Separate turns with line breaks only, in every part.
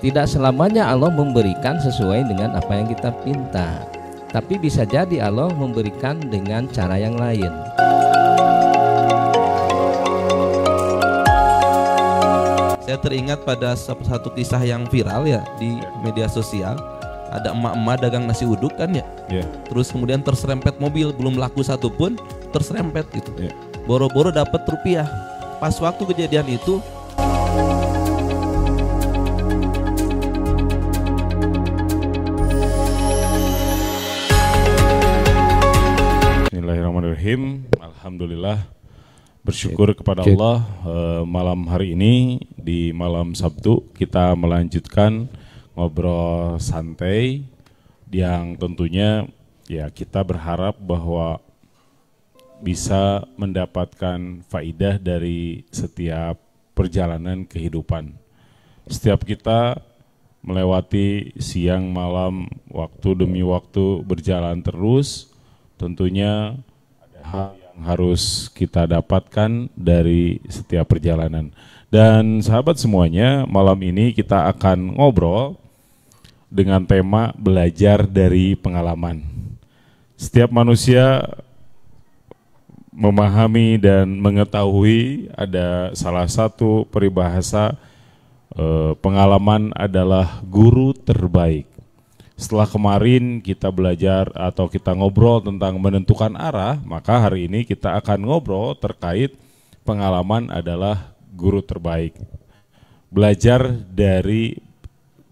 Tidak selamanya Allah memberikan sesuai dengan apa yang kita pinta, tapi bisa jadi Allah memberikan dengan cara yang lain.
Saya teringat pada satu kisah yang viral ya di media sosial. Ada emak-emak dagang nasi uduk kan ya. Terus kemudian terserempet mobil, belum laku satu pun terserempet gitu. Boro-boro dapat rupiah. Pas waktu kejadian itu
Bismillahirrahmanirrahim. Alhamdulillah, bersyukur kepada Allah, malam hari ini di malam Sabtu kita melanjutkan ngobrol santai yang tentunya ya kita berharap bahwa bisa mendapatkan faidah dari setiap perjalanan kehidupan. Setiap kita melewati siang malam, waktu demi waktu berjalan terus, tentunya ada hal yang harus kita dapatkan dari setiap perjalanan. Dan sahabat semuanya, malam ini kita akan ngobrol dengan tema belajar dari pengalaman. Setiap manusia memahami dan mengetahui ada salah satu peribahasa, pengalaman adalah guru terbaik. Setelah kemarin kita belajar atau kita ngobrol tentang menentukan arah, maka hari ini kita akan ngobrol terkait pengalaman adalah guru terbaik. Belajar dari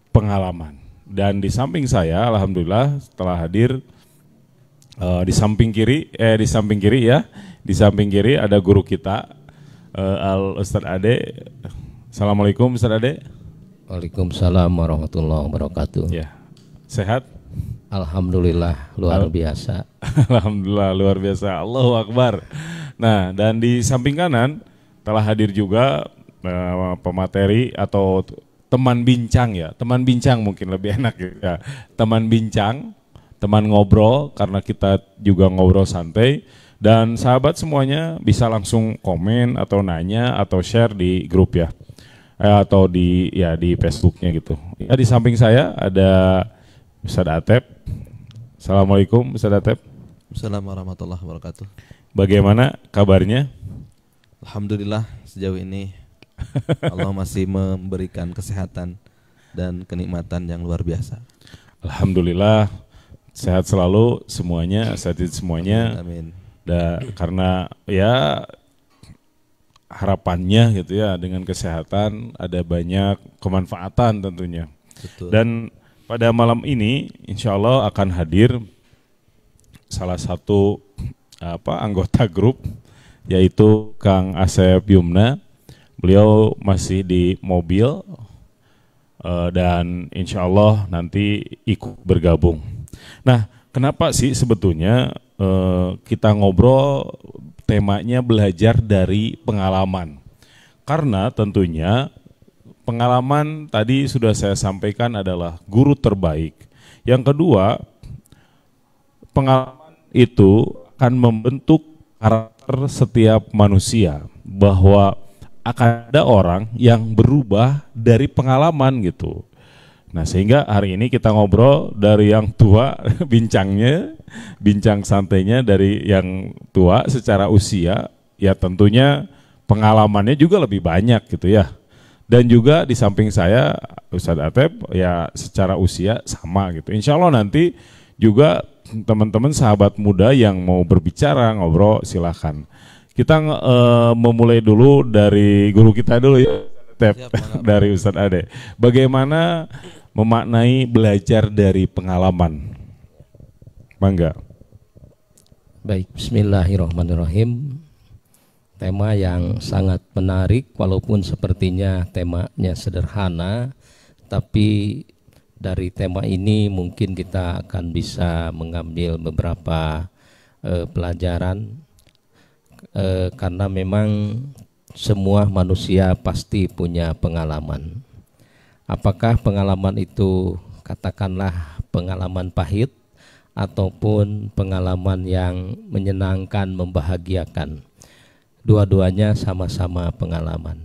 pengalaman. Dan di samping saya, alhamdulillah setelah hadir di samping kiri ada guru kita, Al Ustadz Ade. Assalamualaikum Ustadz Ade.
Waalaikumsalam warahmatullahi wabarakatuh.
Ya. Sehat?
Alhamdulillah luar biasa.
Alhamdulillah luar biasa. Allahu Akbar. Nah, dan di samping kanan telah hadir juga pemateri atau teman bincang ya. Teman bincang mungkin lebih enak ya. Teman bincang, teman ngobrol karena kita juga ngobrol santai. Dan sahabat semuanya bisa langsung komen atau nanya atau share di grup ya. Atau di Facebooknya gitu. Ya, di samping saya ada Ustadz Atep. Assalamualaikum Ustadz Atep.
Assalamualaikum warahmatullahi wabarakatuh.
Bagaimana kabarnya?
Alhamdulillah sejauh ini Allah masih memberikan kesehatan dan kenikmatan yang luar biasa.
Alhamdulillah sehat selalu semuanya, sehat semuanya.
Amin.
Karena ya harapannya gitu ya, dengan kesehatan ada banyak kemanfaatan tentunya.
Betul.
Dan pada malam ini insya Allah akan hadir salah satu anggota grup, yaitu Kang Asep Yumna. Beliau masih di mobil dan insya Allah nanti ikut bergabung. Nah, kenapa sih sebetulnya kita ngobrol temanya belajar dari pengalaman? Karena tentunya pengalaman tadi sudah saya sampaikan adalah guru terbaik. Yang kedua, pengalaman itu akan membentuk karakter setiap manusia, bahwa akan ada orang yang berubah dari pengalaman gitu. Nah, sehingga hari ini kita ngobrol dari yang tua, bincang santainya dari yang tua secara usia, ya tentunya pengalamannya juga lebih banyak gitu ya. Dan juga di samping saya Ustadz Atep ya secara usia sama gitu. Insya Allah nanti juga teman-teman sahabat muda yang mau berbicara, ngobrol silahkan. Kita memulai dulu dari guru kita dulu ya, dari Ustadz Ade. Bagaimana memaknai belajar dari pengalaman? Mangga.
Baik, bismillahirrahmanirrahim. Tema yang sangat menarik, walaupun sepertinya temanya sederhana, tapi dari tema ini mungkin kita akan bisa mengambil beberapa pelajaran. Karena memang semua manusia pasti punya pengalaman. Apakah pengalaman itu katakanlah pengalaman pahit ataupun pengalaman yang menyenangkan, membahagiakan. dua-duanya sama-sama pengalaman.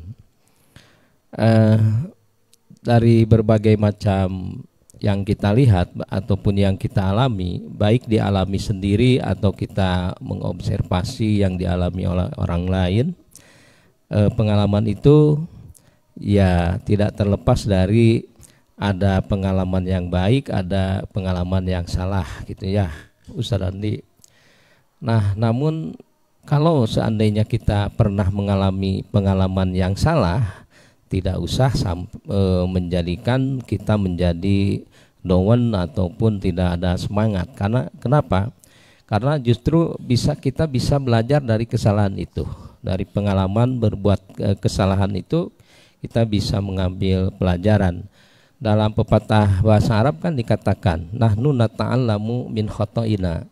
Dari berbagai macam yang kita lihat ataupun yang kita alami, baik dialami sendiri atau kita mengobservasi yang dialami oleh orang lain, pengalaman itu ya tidak terlepas dari ada pengalaman yang baik, ada pengalaman yang salah gitu ya, Ustaz Andi. Nah, namun kalau seandainya kita pernah mengalami pengalaman yang salah, tidak usah menjadikan kita menjadi down ataupun tidak ada semangat. Karena kenapa? Karena justru kita bisa belajar dari kesalahan itu, dari pengalaman berbuat kesalahan itu kita bisa mengambil pelajaran. Dalam pepatah bahasa Arab kan dikatakan, nahnu nata'allamu min khotoina,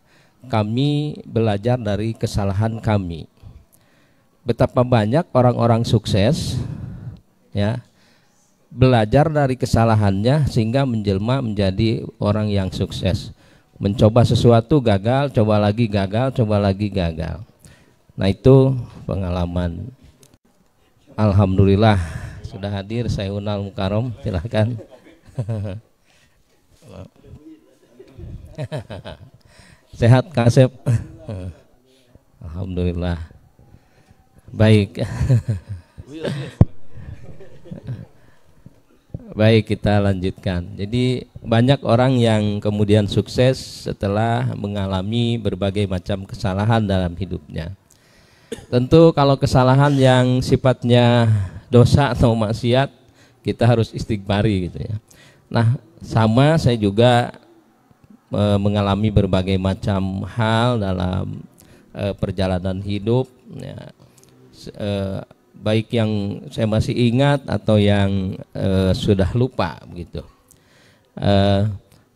kami belajar dari kesalahan kami. Betapa banyak orang-orang sukses ya belajar dari kesalahannya sehingga menjelma menjadi orang yang sukses. Mencoba sesuatu gagal, coba lagi gagal, coba lagi gagal. Nah, itu pengalaman. Alhamdulillah sudah hadir Sayyidunal Mukarram, silakan. Sehat Kak Asep? Alhamdulillah. Baik. Baik, kita lanjutkan. Jadi banyak orang yang kemudian sukses setelah mengalami berbagai macam kesalahan dalam hidupnya. Tentu kalau kesalahan yang sifatnya dosa atau maksiat, kita harus istighfari gitu ya. Nah, sama saya juga mengalami berbagai macam hal dalam perjalanan hidup ya. Baik yang saya masih ingat atau yang sudah lupa begitu.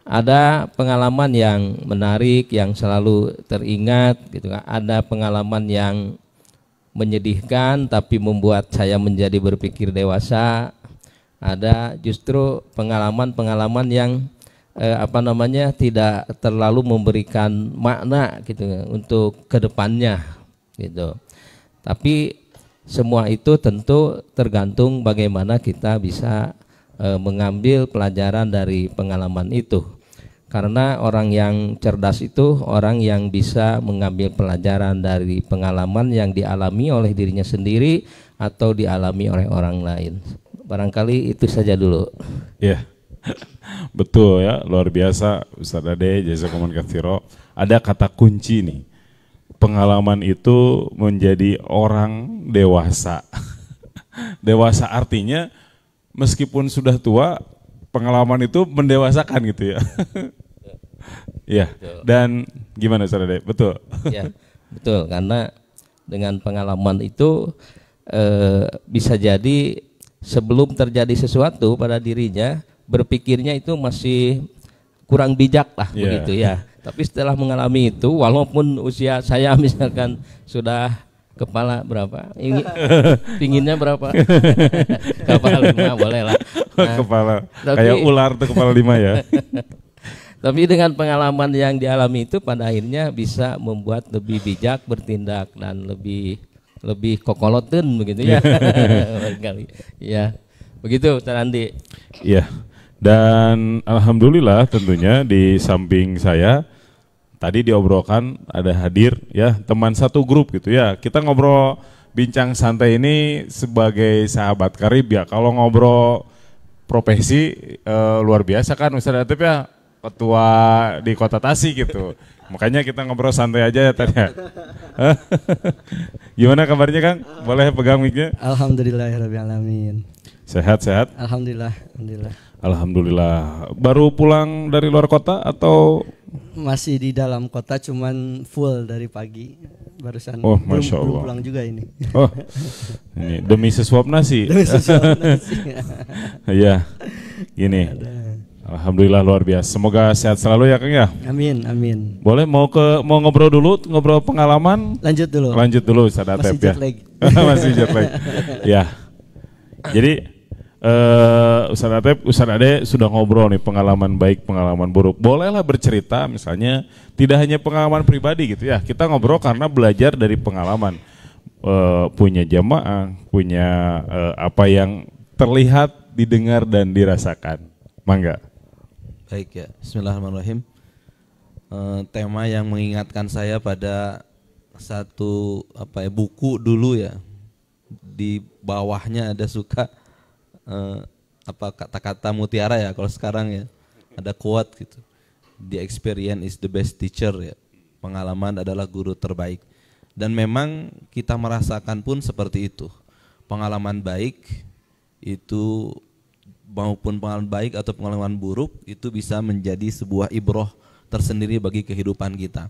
Ada pengalaman yang menarik yang selalu teringat gitu kan. Ada pengalaman yang menyedihkan tapi membuat saya menjadi berpikir dewasa. Ada justru pengalaman-pengalaman yang tidak terlalu memberikan makna gitu untuk kedepannya gitu. Tapi semua itu tentu tergantung bagaimana kita bisa mengambil pelajaran dari pengalaman itu. Karena orang yang cerdas itu orang yang bisa mengambil pelajaran dari pengalaman yang dialami oleh dirinya sendiri atau dialami oleh orang lain. Barangkali itu saja dulu.
Ya, betul ya, luar biasa Ustaz Ade, jazakumullah katsiro. Ada kata kunci nih. Pengalaman itu menjadi orang dewasa. Dewasa artinya meskipun sudah tua, pengalaman itu mendewasakan gitu ya. Ya. Dan gimana Ustaz Ade? Betul.
Ya, betul, karena dengan pengalaman itu bisa jadi sebelum terjadi sesuatu pada dirinya, berpikirnya itu masih kurang bijak lah begitu ya. Tapi setelah mengalami itu, walaupun usia saya misalkan sudah kepala berapa, pinginnya berapa, kepala 5 boleh lah. Nah,
kepala kayak ular tuh kepala 5 ya.
Tapi dengan pengalaman yang dialami itu pada akhirnya bisa membuat lebih bijak bertindak dan lebih kokoloten begitu ya. Barangkali. Ya. Begitu Ustaz Andi.
Iya. Dan alhamdulillah tentunya di samping saya tadi diobrolkan ada hadir ya teman satu grup gitu ya. Kita ngobrol bincang santai ini sebagai sahabat karib ya. Kalau ngobrol profesi luar biasa kan Ustaz Atep ya, ketua di Kota Tasik gitu. Makanya kita ngobrol santai aja ya tadi ya. Gimana kabarnya Kang? Boleh pegang mic-nya?
Alhamdulillahirabbil alamin.
Sehat-sehat?
Alhamdulillah.
Alhamdulillah. Baru pulang dari luar kota atau
masih di dalam kota, cuman full dari pagi barusan.
Oh, Masya Allah.
Belum pulang juga ini.
Oh, ini demi sesuap nasi.
Demi sesuap nasi.
Iya, gini. Alhamdulillah luar biasa. Semoga sehat selalu ya Kang ya.
Amin, amin.
Boleh mau ngobrol dulu, ngobrol pengalaman.
Lanjut dulu
Ustaz Atep ya.
Masih jet lag.
Masih jet lag. Ya. Jadi Ustaz Atep, Ustaz Ade sudah ngobrol nih pengalaman baik, pengalaman buruk. Bolehlah bercerita misalnya tidak hanya pengalaman pribadi gitu ya. Kita ngobrol karena belajar dari pengalaman. punya jamaah, punya apa yang terlihat, didengar dan dirasakan. Mangga.
Baik ya, Bismillahirrahmanirrahim. Tema yang mengingatkan saya pada satu buku dulu ya. Di bawahnya ada suka kata-kata mutiara ya kalau sekarang ya. Ada quote gitu. The experience is the best teacher ya. Pengalaman adalah guru terbaik. Dan memang kita merasakan pun seperti itu. Pengalaman baik itu maupun pengalaman baik atau pengalaman buruk itu bisa menjadi sebuah ibroh tersendiri bagi kehidupan kita.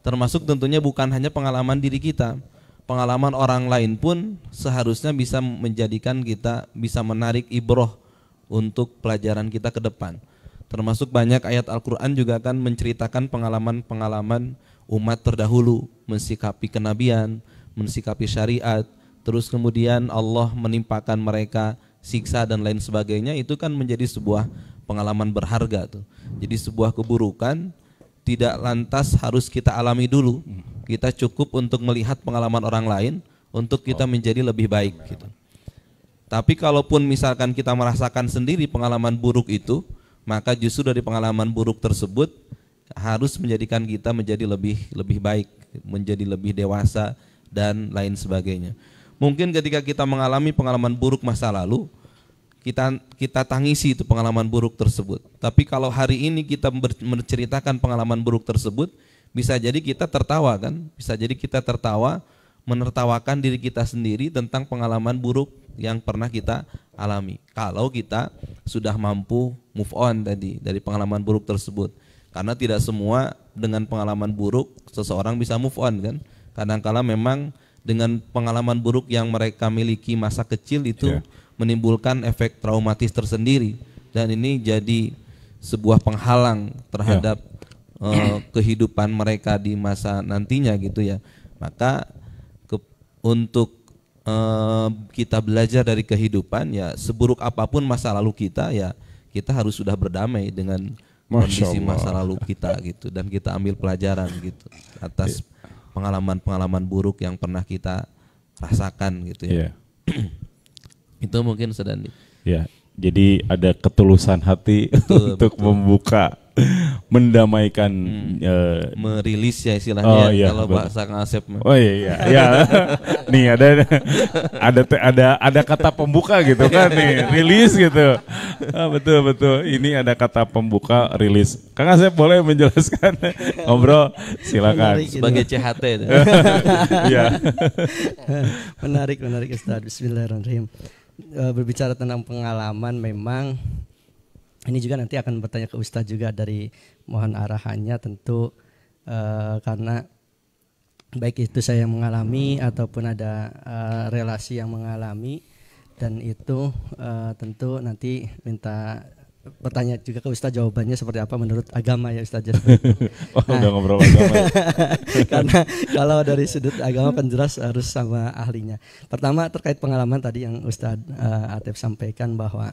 Termasuk tentunya bukan hanya pengalaman diri kita, pengalaman orang lain pun seharusnya bisa menjadikan kita bisa menarik ibroh untuk pelajaran kita ke depan. Termasuk banyak ayat Al-Quran juga akan menceritakan pengalaman-pengalaman umat terdahulu mensikapi kenabian, mensikapi syariat, terus kemudian Allah menimpakan mereka siksa dan lain sebagainya. Itu kan menjadi sebuah pengalaman berharga tuh. Jadi sebuah keburukan tidak lantas harus kita alami dulu. Kita cukup untuk melihat pengalaman orang lain untuk kita menjadi lebih baik gitu. Tapi kalaupun misalkan kita merasakan sendiri pengalaman buruk itu, maka justru dari pengalaman buruk tersebut harus menjadikan kita menjadi lebih baik, menjadi lebih dewasa dan lain sebagainya. Mungkin ketika kita mengalami pengalaman buruk masa lalu, kita tangisi itu pengalaman buruk tersebut. Tapi kalau hari ini kita menceritakan pengalaman buruk tersebut, bisa jadi kita tertawa kan? Bisa jadi kita tertawa, menertawakan diri kita sendiri tentang pengalaman buruk yang pernah kita alami. Kalau kita sudah mampu move on tadi dari pengalaman buruk tersebut. Karena tidak semua dengan pengalaman buruk seseorang bisa move on kan? Kadang-kala memang dengan pengalaman buruk yang mereka miliki masa kecil itu menimbulkan efek traumatis tersendiri, dan ini jadi sebuah penghalang terhadap kehidupan mereka di masa nantinya gitu ya. Maka untuk kita belajar dari kehidupan ya, seburuk apapun masa lalu kita ya, kita harus sudah berdamai dengan kondisi masa lalu kita gitu, dan kita ambil pelajaran gitu atas pengalaman-pengalaman buruk yang pernah kita rasakan gitu ya. Itu mungkin sedang
ya. Jadi ada ketulusan hati untuk membuka, mendamaikan,
merilis ya istilahnya kalau bahasa Kang Asep.
Oh iya, ya. Nih ada kata pembuka gitu kan nih, rilis gitu. Betul. Ini ada kata pembuka, rilis. Kang Asep boleh menjelaskan? Ngobrol, silakan.
Sebagai CHT.
Iya.
Menarik Ustaz. Bismillahirrahmanirrahim. Berbicara tentang pengalaman, memang ini juga nanti akan bertanya ke Ustadz juga, dari mohon arahannya tentu, karena baik itu saya yang mengalami ataupun ada relasi yang mengalami, dan itu tentu nanti minta bertanya juga ke Ustadz jawabannya seperti apa menurut agama ya Ustadz.
Udah ngobrol agama.
Karena kalau dari sudut agama kan jelas harus sama ahlinya. Pertama terkait pengalaman tadi yang Ustadz Atef sampaikan, bahwa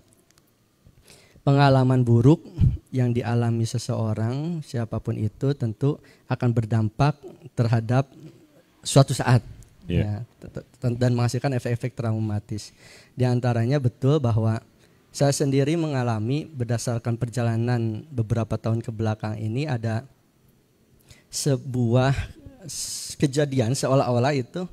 pengalaman buruk yang dialami seseorang siapapun itu tentu akan berdampak terhadap suatu saat ya, dan menghasilkan efek-efek traumatis. Di antaranya betul bahwa saya sendiri mengalami berdasarkan perjalanan beberapa tahun ke belakang ini, ada sebuah kejadian seolah-olah itu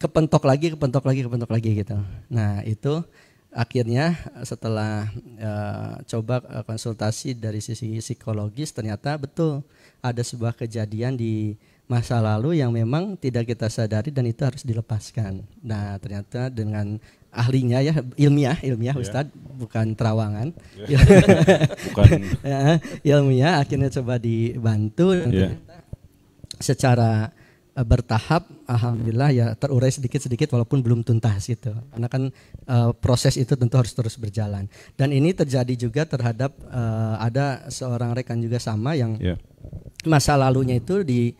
kepentok lagi gitu. Nah itu akhirnya setelah coba konsultasi dari sisi psikologis, ternyata betul ada sebuah kejadian di masa lalu yang memang tidak kita sadari dan itu harus dilepaskan. Nah ternyata dengan ahlinya ya, ilmiah Ustadz, bukan terawangan, bukan ilmiah, akhirnya coba dibantu secara bertahap, alhamdulillah ya terurai sedikit walaupun belum tuntas gitu. Karena kan proses itu tentu harus terus berjalan. Dan ini terjadi juga terhadap ada seorang rekan juga sama yang masa lalunya itu di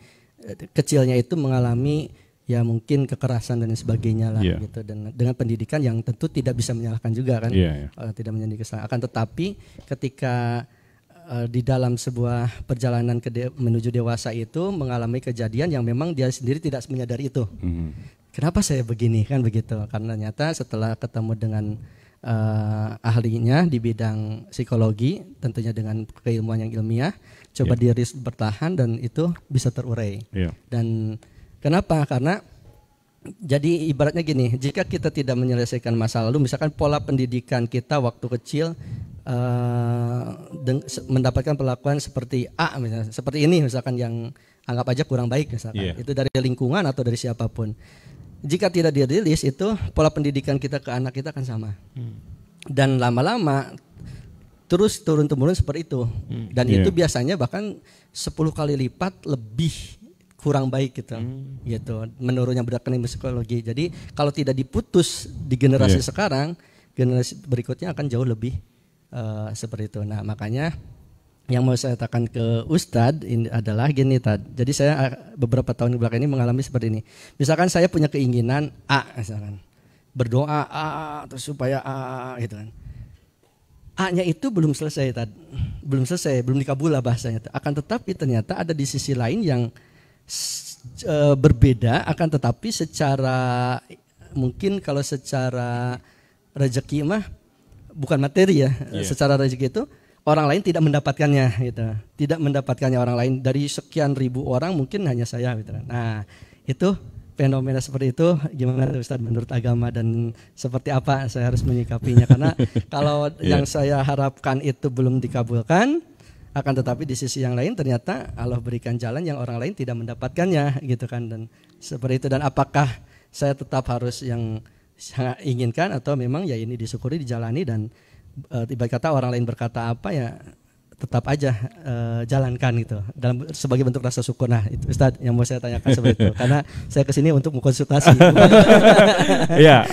kecilnya itu mengalami ya mungkin kekerasan dan sebagainya lah gitu, dan dengan pendidikan yang tentu tidak bisa menyalahkan juga kan, tidak menjadi kesalahan. Akan tetapi ketika di dalam sebuah perjalanan menuju dewasa itu mengalami kejadian yang memang dia sendiri tidak menyadari itu. Kenapa saya begini kan begitu? Karena ternyata setelah ketemu dengan ahlinya di bidang psikologi, tentunya dengan keilmuan yang ilmiah, coba diri bertahan dan itu bisa terurai. Dan kenapa? Karena jadi ibaratnya gini, jika kita tidak menyelesaikan masa lalu, misalkan pola pendidikan kita waktu kecil mendapatkan perlakuan seperti A, misalnya, seperti ini misalkan yang anggap aja kurang baik misalkan, itu dari lingkungan atau dari siapapun. Jika tidak dirilis itu pola pendidikan kita ke anak kita akan sama. Dan lama-lama terus turun-temurun seperti itu. Dan itu biasanya bahkan 10 kali lipat lebih kurang baik gitu. Gitu. Menurutnya berdasarkan psikologi. Jadi kalau tidak diputus di generasi sekarang, generasi berikutnya akan jauh lebih seperti itu. Nah, makanya yang mau saya katakan ke Ustadz ini adalah gini Tad. Jadi saya beberapa tahun belakang ini mengalami seperti ini. Misalkan saya punya keinginan A, misalkan berdoa A terus supaya A gitu kan. A-nya itu belum selesai Tad. Belum dikabul lah bahasanya. Akan tetapi ternyata ada di sisi lain yang berbeda, akan tetapi secara mungkin kalau secara rezeki mah bukan materi ya. Secara rezeki itu orang lain tidak mendapatkannya gitu. Tidak mendapatkannya orang lain dari sekian ribu orang mungkin hanya saya gitu. Nah, itu fenomena seperti itu gimana Ustadz menurut agama dan seperti apa saya harus menyikapinya, karena kalau yang saya harapkan itu belum dikabulkan, akan tetapi di sisi yang lain ternyata Allah berikan jalan yang orang lain tidak mendapatkannya gitu kan, dan seperti itu. Dan apakah saya tetap harus yang saya inginkan atau memang ya ini disyukuri, dijalani, dan ibarat kata orang lain berkata apa ya tetap aja jalankan gitu dalam sebagai bentuk rasa syukur. Nah itu Ustadz yang mau saya tanyakan seperti itu, karena saya kesini untuk mengkonsultasi.
Iya,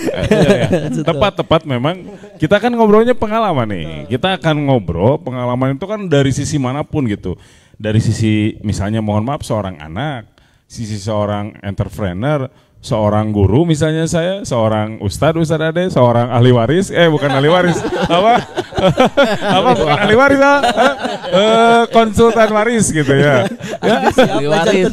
tepat memang kita kan ngobrolnya pengalaman nih. Kita akan ngobrol pengalaman itu kan dari sisi manapun gitu. Dari sisi misalnya mohon maaf seorang anak, sisi seorang entrepreneur, seorang guru misalnya saya, seorang Ustadz Ade, seorang ahli waris, bukan ahli waris, bukan ahli waris, konsultan waris gitu ya.
Ahli waris,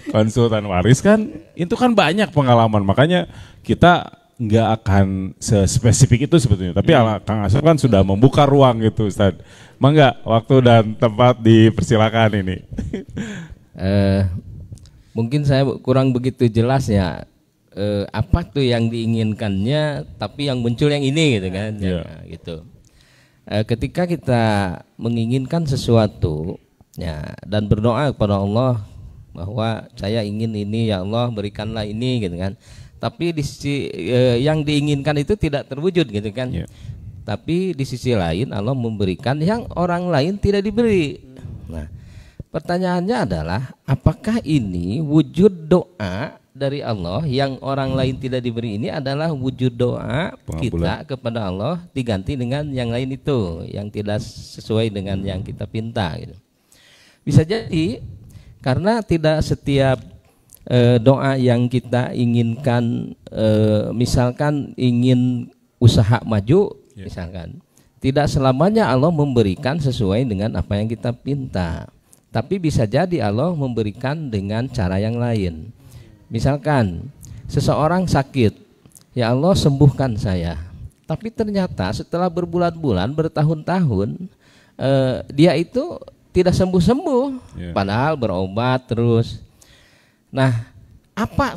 konsultan waris kan, itu kan banyak pengalaman, makanya kita nggak akan spesifik itu sebetulnya, tapi Kang Asep kan sudah membuka ruang gitu Ustadz. Mangga, waktu dan tempat dipersilakan ini.
Mungkin saya kurang begitu jelas ya apa tuh yang diinginkannya, tapi yang muncul yang ini gitu kan, gitu. Ketika kita menginginkan sesuatu ya dan berdoa kepada Allah bahwa saya ingin ini ya Allah berikanlah ini gitu kan, tapi di sisi yang diinginkan itu tidak terwujud gitu kan, tapi di sisi lain Allah memberikan yang orang lain tidak diberi. Nah, pertanyaannya adalah apakah ini wujud doa dari Allah yang orang lain tidak diberi, ini adalah wujud doa kita kepada Allah diganti dengan yang lain itu yang tidak sesuai dengan yang kita pinta gitu. Bisa jadi karena tidak setiap doa yang kita inginkan, misalkan ingin usaha maju misalkan, tidak selamanya Allah memberikan sesuai dengan apa yang kita pinta. Tapi bisa jadi Allah memberikan dengan cara yang lain. Misalkan seseorang sakit, ya Allah sembuhkan saya. Tapi ternyata setelah berbulan-bulan, bertahun-tahun, dia itu tidak sembuh-sembuh, padahal berobat terus. Nah, apa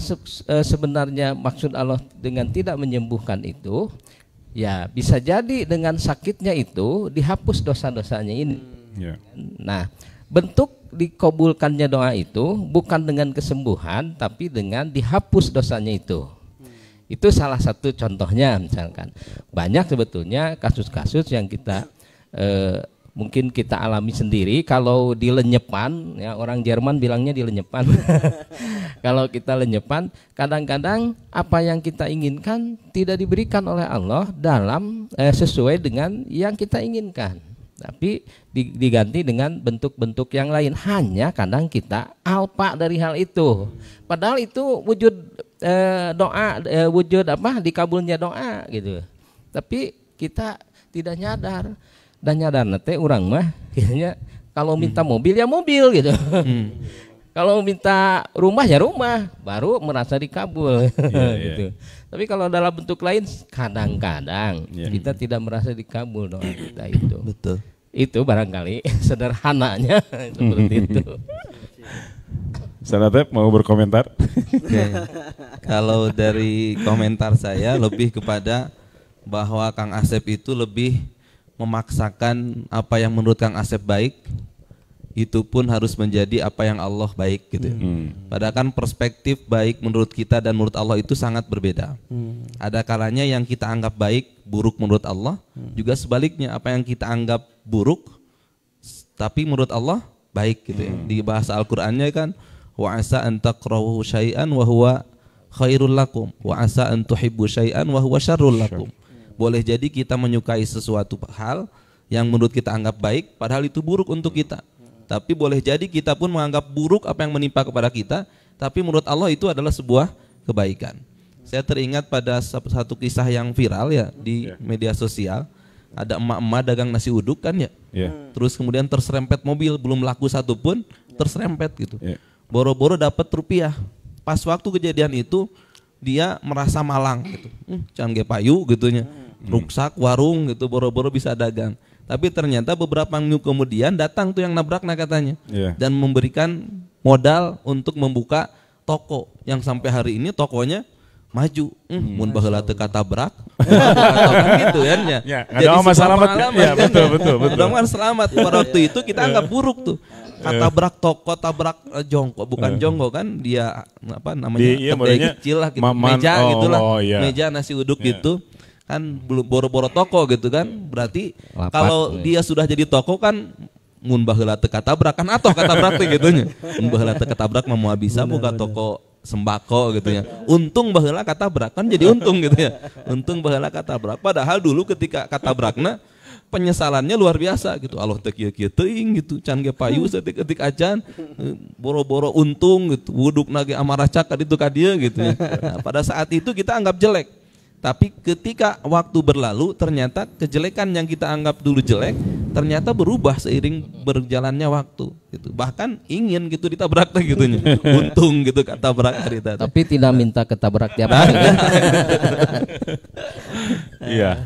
sebenarnya maksud Allah dengan tidak menyembuhkan itu? Ya bisa jadi dengan sakitnya itu dihapus dosa-dosanya ini. Nah, bentuk dikabulkannya doa itu bukan dengan kesembuhan, tapi dengan dihapus dosanya itu. Itu salah satu contohnya. Misalkan banyak sebetulnya kasus-kasus yang kita mungkin kita alami sendiri. Kalau di lenyepan, ya orang Jerman bilangnya di lenyepan. Kalau kita lenyepan, kadang-kadang apa yang kita inginkan tidak diberikan oleh Allah dalam sesuai dengan yang kita inginkan, tapi diganti dengan bentuk-bentuk yang lain. Hanya kadang kita alpa dari hal itu, padahal itu wujud doa, wujud apa dikabulnya doa gitu. Tapi kita tidak nyadar. Dan nyadar teh orang mah kayaknya kalau minta mobil ya mobil gitu. Kalau minta rumah ya rumah, baru merasa dikabul gitu. Tapi kalau dalam bentuk lain kadang-kadang kita tidak merasa dikabul doa kita itu.
Betul.
Itu barangkali sederhananya seperti itu.
Sanatep mau berkomentar?
Kalau dari komentar saya lebih kepada bahwa Kang Asep itu lebih memaksakan apa yang menurut Kang Asep baik, itu pun harus menjadi apa yang Allah baik gitu. Padahal kan perspektif baik menurut kita dan menurut Allah itu sangat berbeda. Ada kalanya yang kita anggap baik, buruk menurut Allah, juga sebaliknya apa yang kita anggap buruk tapi menurut Allah baik gitu ya. Di bahasa Al-Qur'annya kan wa asa an takrahu syai'an wa huwa khairul lakum wa asa an tuhibbu syai'an wa huwa syarrul lakum. Boleh jadi kita menyukai sesuatu hal yang menurut kita anggap baik padahal itu buruk untuk kita. Tapi boleh jadi kita pun menganggap buruk apa yang menimpa kepada kita, tapi menurut Allah itu adalah sebuah kebaikan. Saya teringat pada satu kisah yang viral ya di media sosial. Ada emak-emak dagang nasi uduk kan ya. Terus kemudian terserempet mobil, belum laku satu pun terserempet gitu. Boro-boro dapat rupiah. Pas waktu kejadian itu dia merasa malang gitu. Jangan ge payu gitunya. Ruksak warung gitu, boro-boro bisa dagang. Tapi ternyata beberapa minggu kemudian datang tuh yang nabrakna katanya. Dan memberikan modal untuk membuka toko yang sampai hari ini tokonya maju. Mun baheula teu katabrak. Kan gitu kan ya.
Jadi masalah ya, betul.
Mudah-mudahan selamat. Pada waktu itu kita anggap buruk tuh. Katabrak toko, tabrak jongkok, bukan jongkok kan dia apa namanya? Kedai kecil lah gitu. Meja gitulah. Meja nasi uduk gitu. Kan belum boro-boro toko gitu kan, berarti lapak, kalau dia sudah jadi toko kan mun baheula teu katabrak kan atoh katabrak teh gitu nya. Mun baheula teu katabrak mah moal bisa buka toko sembako gitu ya. Untung baheula katabrak kan jadi untung gitu ya. Untung baheula katabrak. Padahal dulu ketika katabrakna penyesalannya luar biasa gitu. Allah teu kieu-kieu teuing gitu, can ge payu saeutik-eutik acan, boro-boro untung gitu. Wudukna ge amarah cak ka ditu ka dieu gitu ya. Nah, pada saat itu kita anggap jelek. Tapi ketika waktu berlalu ternyata kejelekan yang kita anggap dulu jelek ternyata berubah seiring berjalannya waktu gitu. Bahkan ingin gitu ditabrak gitu nya. Untung gitu katabrak hari tadi.
Tapi tidak minta ketabrak tiap hari.
Iya.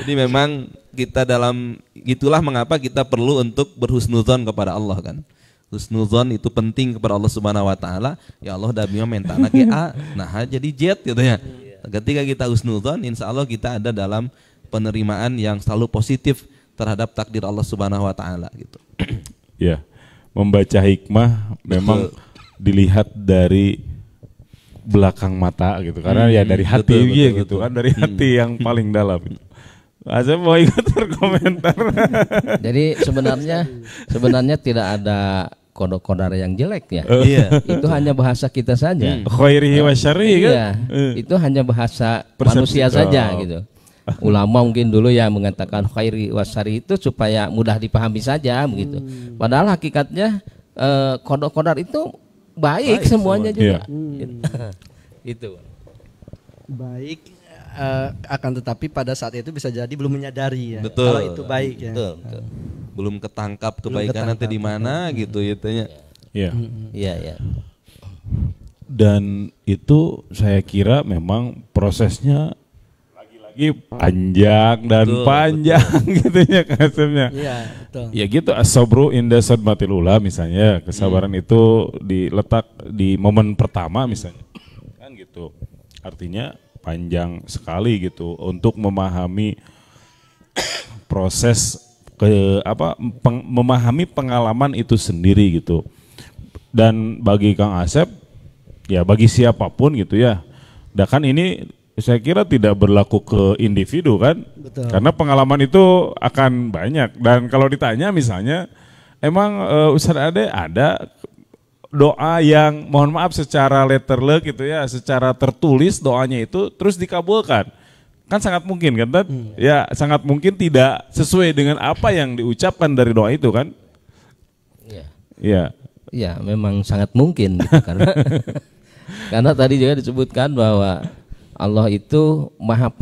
Jadi memang kita dalam itulah mengapa kita perlu untuk berhusnuzon kepada Allah kan. Husnuzon itu penting kepada Allah Subhanahu wa taala. Ya Allah da bieu mentana ge A, nah jadi Z gitu ya. Ketika kita husnuzon, insya Allah kita ada dalam penerimaan yang selalu positif terhadap takdir Allah Subhanahu wa taala gitu.
Ya. Membaca hikmah memang dilihat dari belakang mata gitu. Karena ya dari hati gitu kan, dari hati yang paling dalam. Saya mau ikut berkomentar.
Jadi sebenarnya tidak ada kodok-kodar yang jelek ya. Itu hanya bahasa kita saja.
Khairihi wa syarrihi kan.
Iya, itu hanya bahasa manusia saja gitu. Ulama mungkin dulu ya mengatakan khairi wa syarri itu supaya mudah dipahami saja begitu. Padahal hakikatnya kodok-kodar itu baik semuanya juga. Itu.
Baik. Akan tetapi pada saat itu bisa jadi belum menyadari ya.
Betul.
Kalau itu baik ya.
Betul. Belum ketangkap kebaikan nanti di mana gitu ya tanya.
Iya. Dan itu saya kira memang prosesnya lagi-lagi panjang dan panjang gitu ya kasusnya.
Iya, betul.
Ya gitu as-sabru inda sadmatil ula misalnya, kesabaran itu diletak di momen pertama misalnya. Kan gitu. Artinya panjang sekali gitu untuk memahami proses memahami pengalaman itu sendiri gitu. Dan bagi Kang Asep ya bagi siapapun gitu ya. Dan kan ini saya kira tidak berlaku ke individu kan.
Betul.
Karena pengalaman itu akan banyak dan kalau ditanya misalnya emang Ustadz Ade ada doa yang mohon maaf secara letterlek gitu ya, secara tertulis doanya itu terus dikabulkan. Kan sangat mungkin kan? Ya sangat mungkin tidak sesuai dengan apa yang diucapkan dari doa itu kan? Iya.
Ya memang sangat mungkin gitu, karena tadi juga disebutkan bahwa Allah itu maha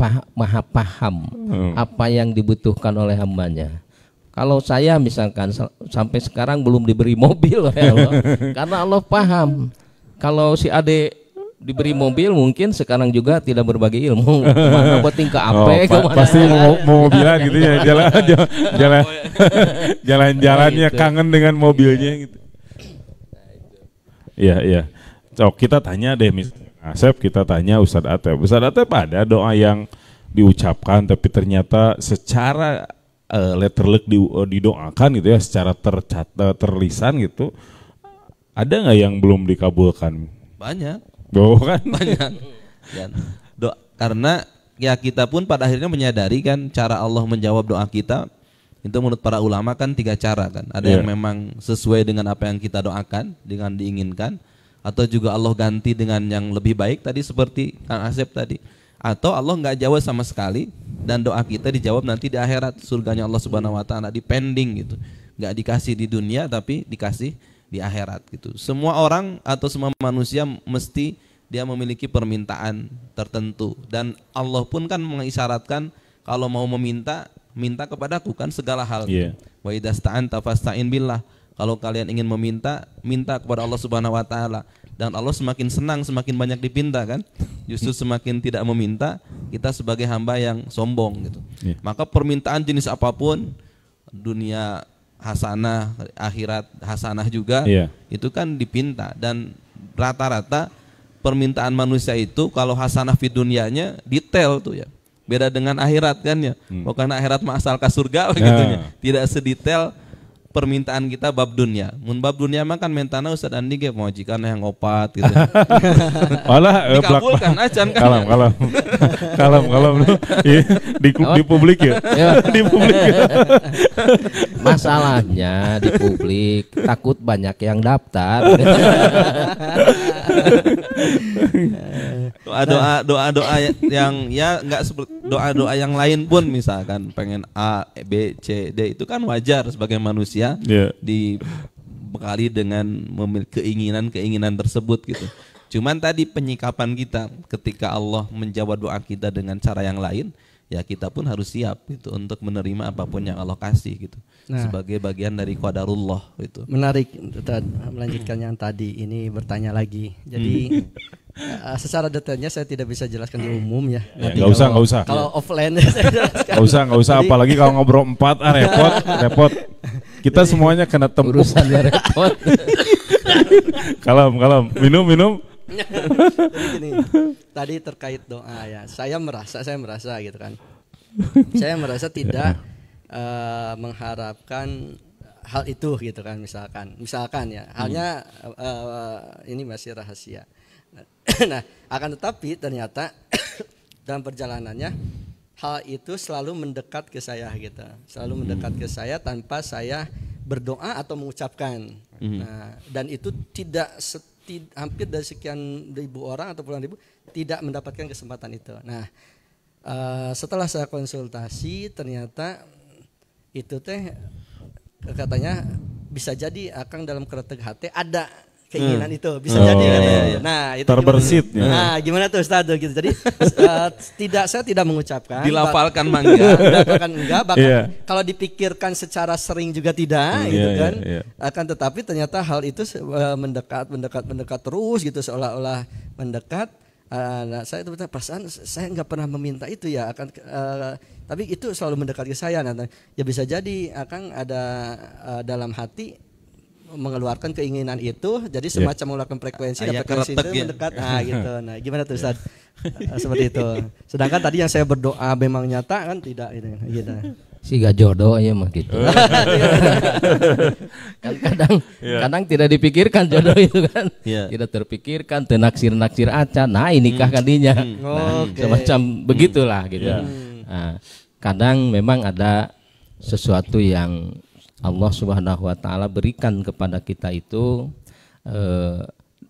paham apa yang dibutuhkan oleh hambanya. Kalau saya misalkan sampai sekarang belum diberi mobil oleh Allah, karena Allah paham. Kalau si Ade diberi mobil mungkin sekarang juga tidak berbagi ilmu. Kemana boting ke AP,
pasti mau mobilan gitu ya, jalan-jalannya kangen dengan mobilnya gitu. Iya. So, kita tanya deh Asep, kita tanya Ustadz Atep. Ustadz Atep, ada doa yang diucapkan tapi ternyata secara letterlek didoakan gitu ya, secara terlisan gitu, ada nggak yang belum dikabulkan?
Banyak.
Kan?
Banyak. Karena ya kita pun pada akhirnya menyadari kan cara Allah menjawab doa kita itu menurut para ulama kan 3 cara kan. Ada yang memang sesuai dengan apa yang kita doakan, dengan diinginkan, atau juga Allah ganti dengan yang lebih baik tadi seperti Kang Asep tadi. Atau Allah nggak jawab sama sekali dan doa kita dijawab nanti di akhirat, surganya Allah Subhanahu wa taala dipending gitu. Nggak dikasih di dunia tapi dikasih di akhirat gitu. Semua orang atau semua manusia mesti dia memiliki permintaan tertentu dan Allah pun kan mengisyaratkan kalau mau minta kepadaku kan segala hal. Wa idasta'anta fasta'in billah. Kalau kalian ingin minta kepada Allah Subhanahu wa taala. Dan Allah semakin senang semakin banyak dipinta kan. Justru semakin tidak meminta, kita sebagai hamba yang sombong gitu. Maka permintaan jenis apapun, dunia hasanah, akhirat hasanah juga, itu kan dipinta. Dan rata-rata permintaan manusia itu kalau hasanah fi dunyanya detail tuh ya. Beda dengan akhirat kan ya. Bukan akhirat mah asal ka surga gitu ya. Tidak sedetail permintaan kita bab dunia. Mun bab dunia mah kan mentana Ustaz Andi ge majikan yang opat gitu.
Malah
dikabulkan acan kan.
Kalem di publik ya. Di publik.
Masalahnya di publik takut banyak yang daftar.
Doa yang ya enggak seperti doa yang lain pun, misalkan pengen A, B, C, D itu kan wajar sebagai manusia dibekali dengan memiliki keinginan tersebut gitu. Cuman tadi penyikapan kita ketika Allah menjawab doa kita dengan cara yang lain, ya kita pun harus siap gitu untuk menerima apapun yang Allah kasih gitu. Sebagai bagian dari qadarullah gitu.
Menarik melanjutkan yang tadi ini, bertanya lagi. Jadi secara detailnya saya tidak bisa jelaskan di umum ya.
Nggak usah.
Kalau offline saya jelaskan.
Nggak usah. Apalagi kalau ngobrol 4 repot. Kita semuanya kena tempuk.
Urusannya repot.
Kalem. Minum.
Jadi gini, tadi terkait doa ya. Saya merasa gitu kan. Saya merasa tidak mengharapkan hal itu gitu kan, misalkan ya. Halnya ini masih rahasia. Nah, akan tetapi ternyata dalam perjalanannya hal itu selalu mendekat ke saya gitu. Selalu mendekat ke saya tanpa saya berdoa atau mengucapkan. Nah, dan itu hampir dari sekian ribu orang atau puluhan ribu tidak mendapatkan kesempatan itu. Nah, setelah saya konsultasi ternyata itu katanya bisa jadi Akang dalam keretek hati ada keinginan itu, bisa jadi katanya. Nah, itu
terbersit.
Gimana tuh Ustaz gitu. Jadi saya tidak mengucapkan.
Dilafalkan mangga.
Enggak, bahkan kalau dipikirkan secara sering juga tidak gitu kan. Akan tetapi ternyata hal itu mendekat terus gitu, seolah-olah mendekat. Nah, saya itu perasaan saya nggak pernah meminta itu ya, tapi itu selalu mendekat ke saya. Nah, ya bisa jadi Akang ada dalam hati mengeluarkan keinginan itu, jadi semacam mengeluarkan frekuensi, dan frekuensi itu mendekat. Nah gitu. Nah gimana tuh Ustaz? Seperti itu. Sedangkan tadi yang saya berdoa memang nyata kan tidak gitu.
Si gak jodoh ya mah gitu. Kan kadang tidak dipikirkan jodoh itu kan. Tidak terpikirkan, tenaksir acan. Nah inikah kadinya. Nah, semacam begitulah gitu. Nah, kadang memang ada sesuatu yang Allah Subhanahu wa taala berikan kepada kita itu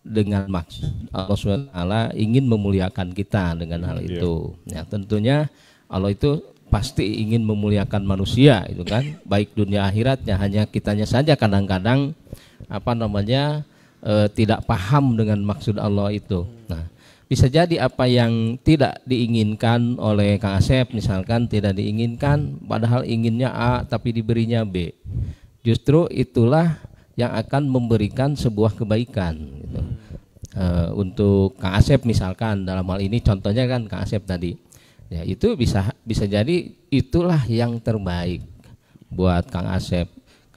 dengan maksud Allah Subhanahu wa taala ingin memuliakan kita dengan hal itu. Ya, tentunya Allah itu pasti ingin memuliakan manusia itu kan, baik dunia akhiratnya. Hanya kitanya saja kadang-kadang tidak paham dengan maksud Allah itu. Nah, bisa jadi apa yang tidak diinginkan oleh Kang Asep misalkan tidak diinginkan, padahal inginnya A tapi diberinya B. Justru itulah yang akan memberikan sebuah kebaikan gitu. Untuk Kang Asep misalkan dalam hal ini contohnya kan Kang Asep tadi, ya itu bisa jadi itulah yang terbaik buat Kang Asep.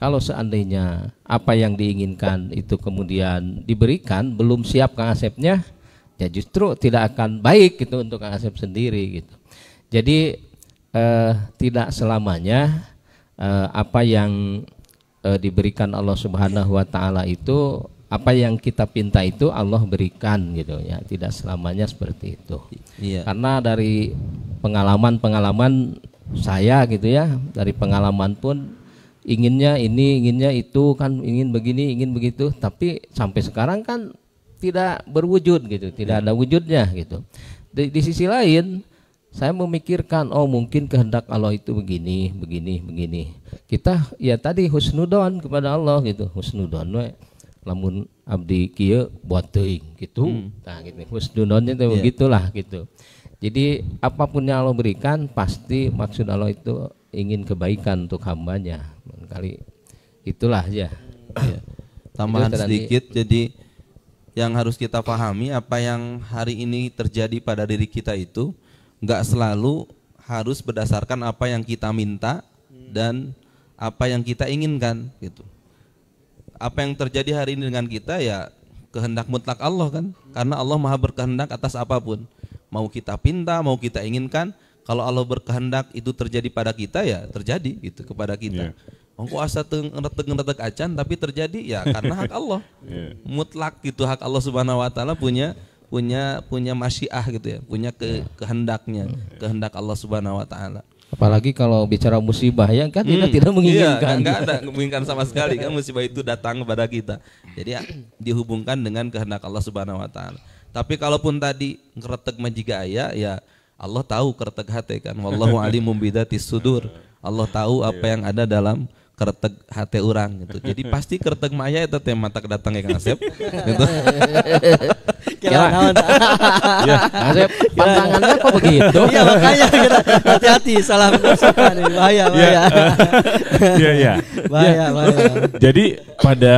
Kalau seandainya apa yang diinginkan itu kemudian diberikan, belum siap Kang Asepnya, ya justru tidak akan baik gitu untuk Kang Asep sendiri gitu. Jadi tidak selamanya apa yang diberikan Allah Subhanahu wa taala itu, apa yang kita pinta itu Allah berikan gitu ya. Tidak selamanya seperti itu.
Iya.
Karena dari pengalaman saya gitu ya, dari pengalaman pun inginnya ini, inginnya itu kan, ingin begini, ingin begitu, tapi sampai sekarang kan tidak berwujud gitu, tidak ada wujudnya gitu. Di sisi lain saya memikirkan, oh mungkin kehendak Allah itu begini, begini. Kita ya tadi husnudon kepada Allah gitu, husnudon we lamun abdi kieu buat teuing gitu. Nah gitu. Husnudonnya itu begitulah gitu. Jadi apapun yang Allah berikan pasti maksud Allah itu ingin kebaikan untuk hambanya. Kali itulah ya.
Tambahan sedikit, jadi yang harus kita pahami, apa yang hari ini terjadi pada diri kita itu nggak selalu harus berdasarkan apa yang kita minta dan apa yang kita inginkan gitu. Apa yang terjadi hari ini dengan kita ya kehendak mutlak Allah kan, karena Allah maha berkehendak atas apapun, mau kita pinta, mau kita inginkan. Kalau Allah berkehendak itu terjadi pada kita ya terjadi gitu kepada kita. Engko asa ngeretek acan tapi terjadi ya karena hak Allah. Mutlak gitu, hak Allah Subhanahu wa taala punya masyiah gitu ya, punya kehendaknya, kehendak Allah Subhanahu wa taala.
Apalagi kalau bicara musibah ya kan kita tidak menginginkan.
Iya, enggak ada menginginkan sama sekali kan musibah itu datang kepada kita. Jadi ya, dihubungkan dengan kehendak Allah Subhanahu wa taala. Tapi kalaupun tadi ngeretek majiga aya ya Allah tahu keretek hati kan. Wallahu alimum bidatis sudur. Allah tahu apa yang ada dalam keretek hati orang gitu. Jadi pasti keretek maya itu teh mata datang ya Kang Asep. Gitu.
Kira naon.
Ya, Kang Asep pantangannya kok begitu?
Iya makanya kita hati-hati salah menafsirkan ini bahaya.
Iya.
Bahaya.
Jadi pada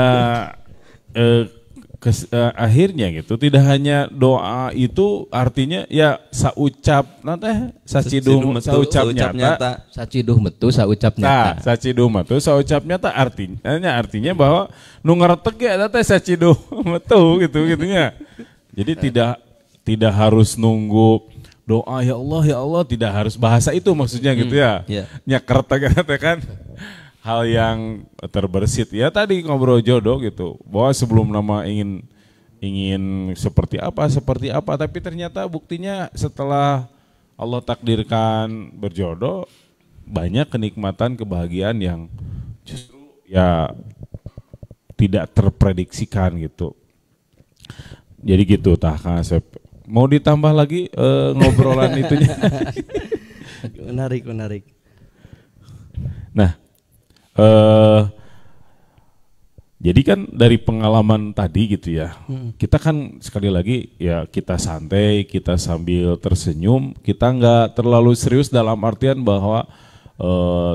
akhirnya gitu, tidak hanya doa itu artinya ya saucap nanti saciduh saucap nyata,
saciduh metu saucap nyata.
Saciduh metu saucap nyata artinya bahwa nu ngaretek ya teh saciduh metu gitunya. Jadi tidak harus nunggu doa ya Allah tidak harus bahasa itu maksudnya gitu ya. Nya keretek kan hal yang terbersit ya tadi ngobrol jodoh gitu, bahwa sebelum nama ingin seperti apa tapi ternyata buktinya setelah Allah takdirkan berjodoh banyak kenikmatan kebahagiaan yang justru ya tidak terprediksikan gitu. Jadi gitu Kang Asep. Mau ditambah lagi ngobrolan itunya?
Menarik.
Nah, jadi kan dari pengalaman tadi gitu ya, kita kan sekali lagi ya kita santai, kita sambil tersenyum, kita nggak terlalu serius dalam artian bahwa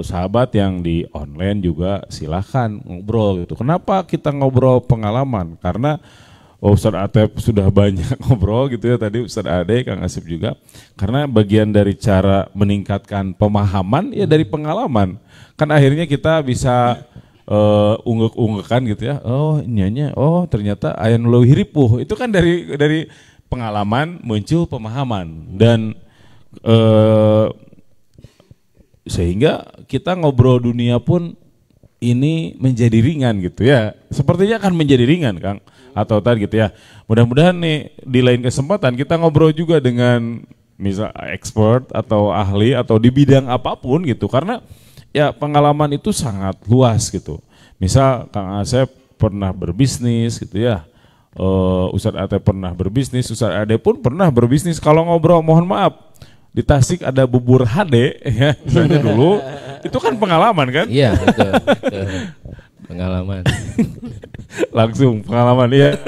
sahabat yang di online juga silahkan ngobrol gitu. Kenapa kita ngobrol pengalaman? Karena Ustadz Atep sudah banyak ngobrol gitu ya tadi, Ustadz Ade, Kang Asep juga. Karena bagian dari cara meningkatkan pemahaman ya dari pengalaman. Kan akhirnya kita bisa unggek-unggekan gitu ya. Oh nyanya, oh ternyata aya nu leuwih ripuh. Itu kan dari pengalaman muncul pemahaman dan sehingga kita ngobrol dunia pun ini menjadi ringan gitu ya. Sepertinya akan menjadi ringan Kang. Atau tadi gitu ya. Mudah-mudahan nih di lain kesempatan kita ngobrol juga dengan misal expert atau ahli atau di bidang apapun gitu. Karena ya pengalaman itu sangat luas gitu. Misal Kang Asep pernah berbisnis gitu ya. Ustadz Atep pernah berbisnis, Ustadz Ade pun pernah berbisnis. Kalau ngobrol mohon maaf, di Tasik ada bubur HD ya misalnya dulu. Itu kan pengalaman kan?
Iya betul. Pengalaman.
Langsung pengalaman ya.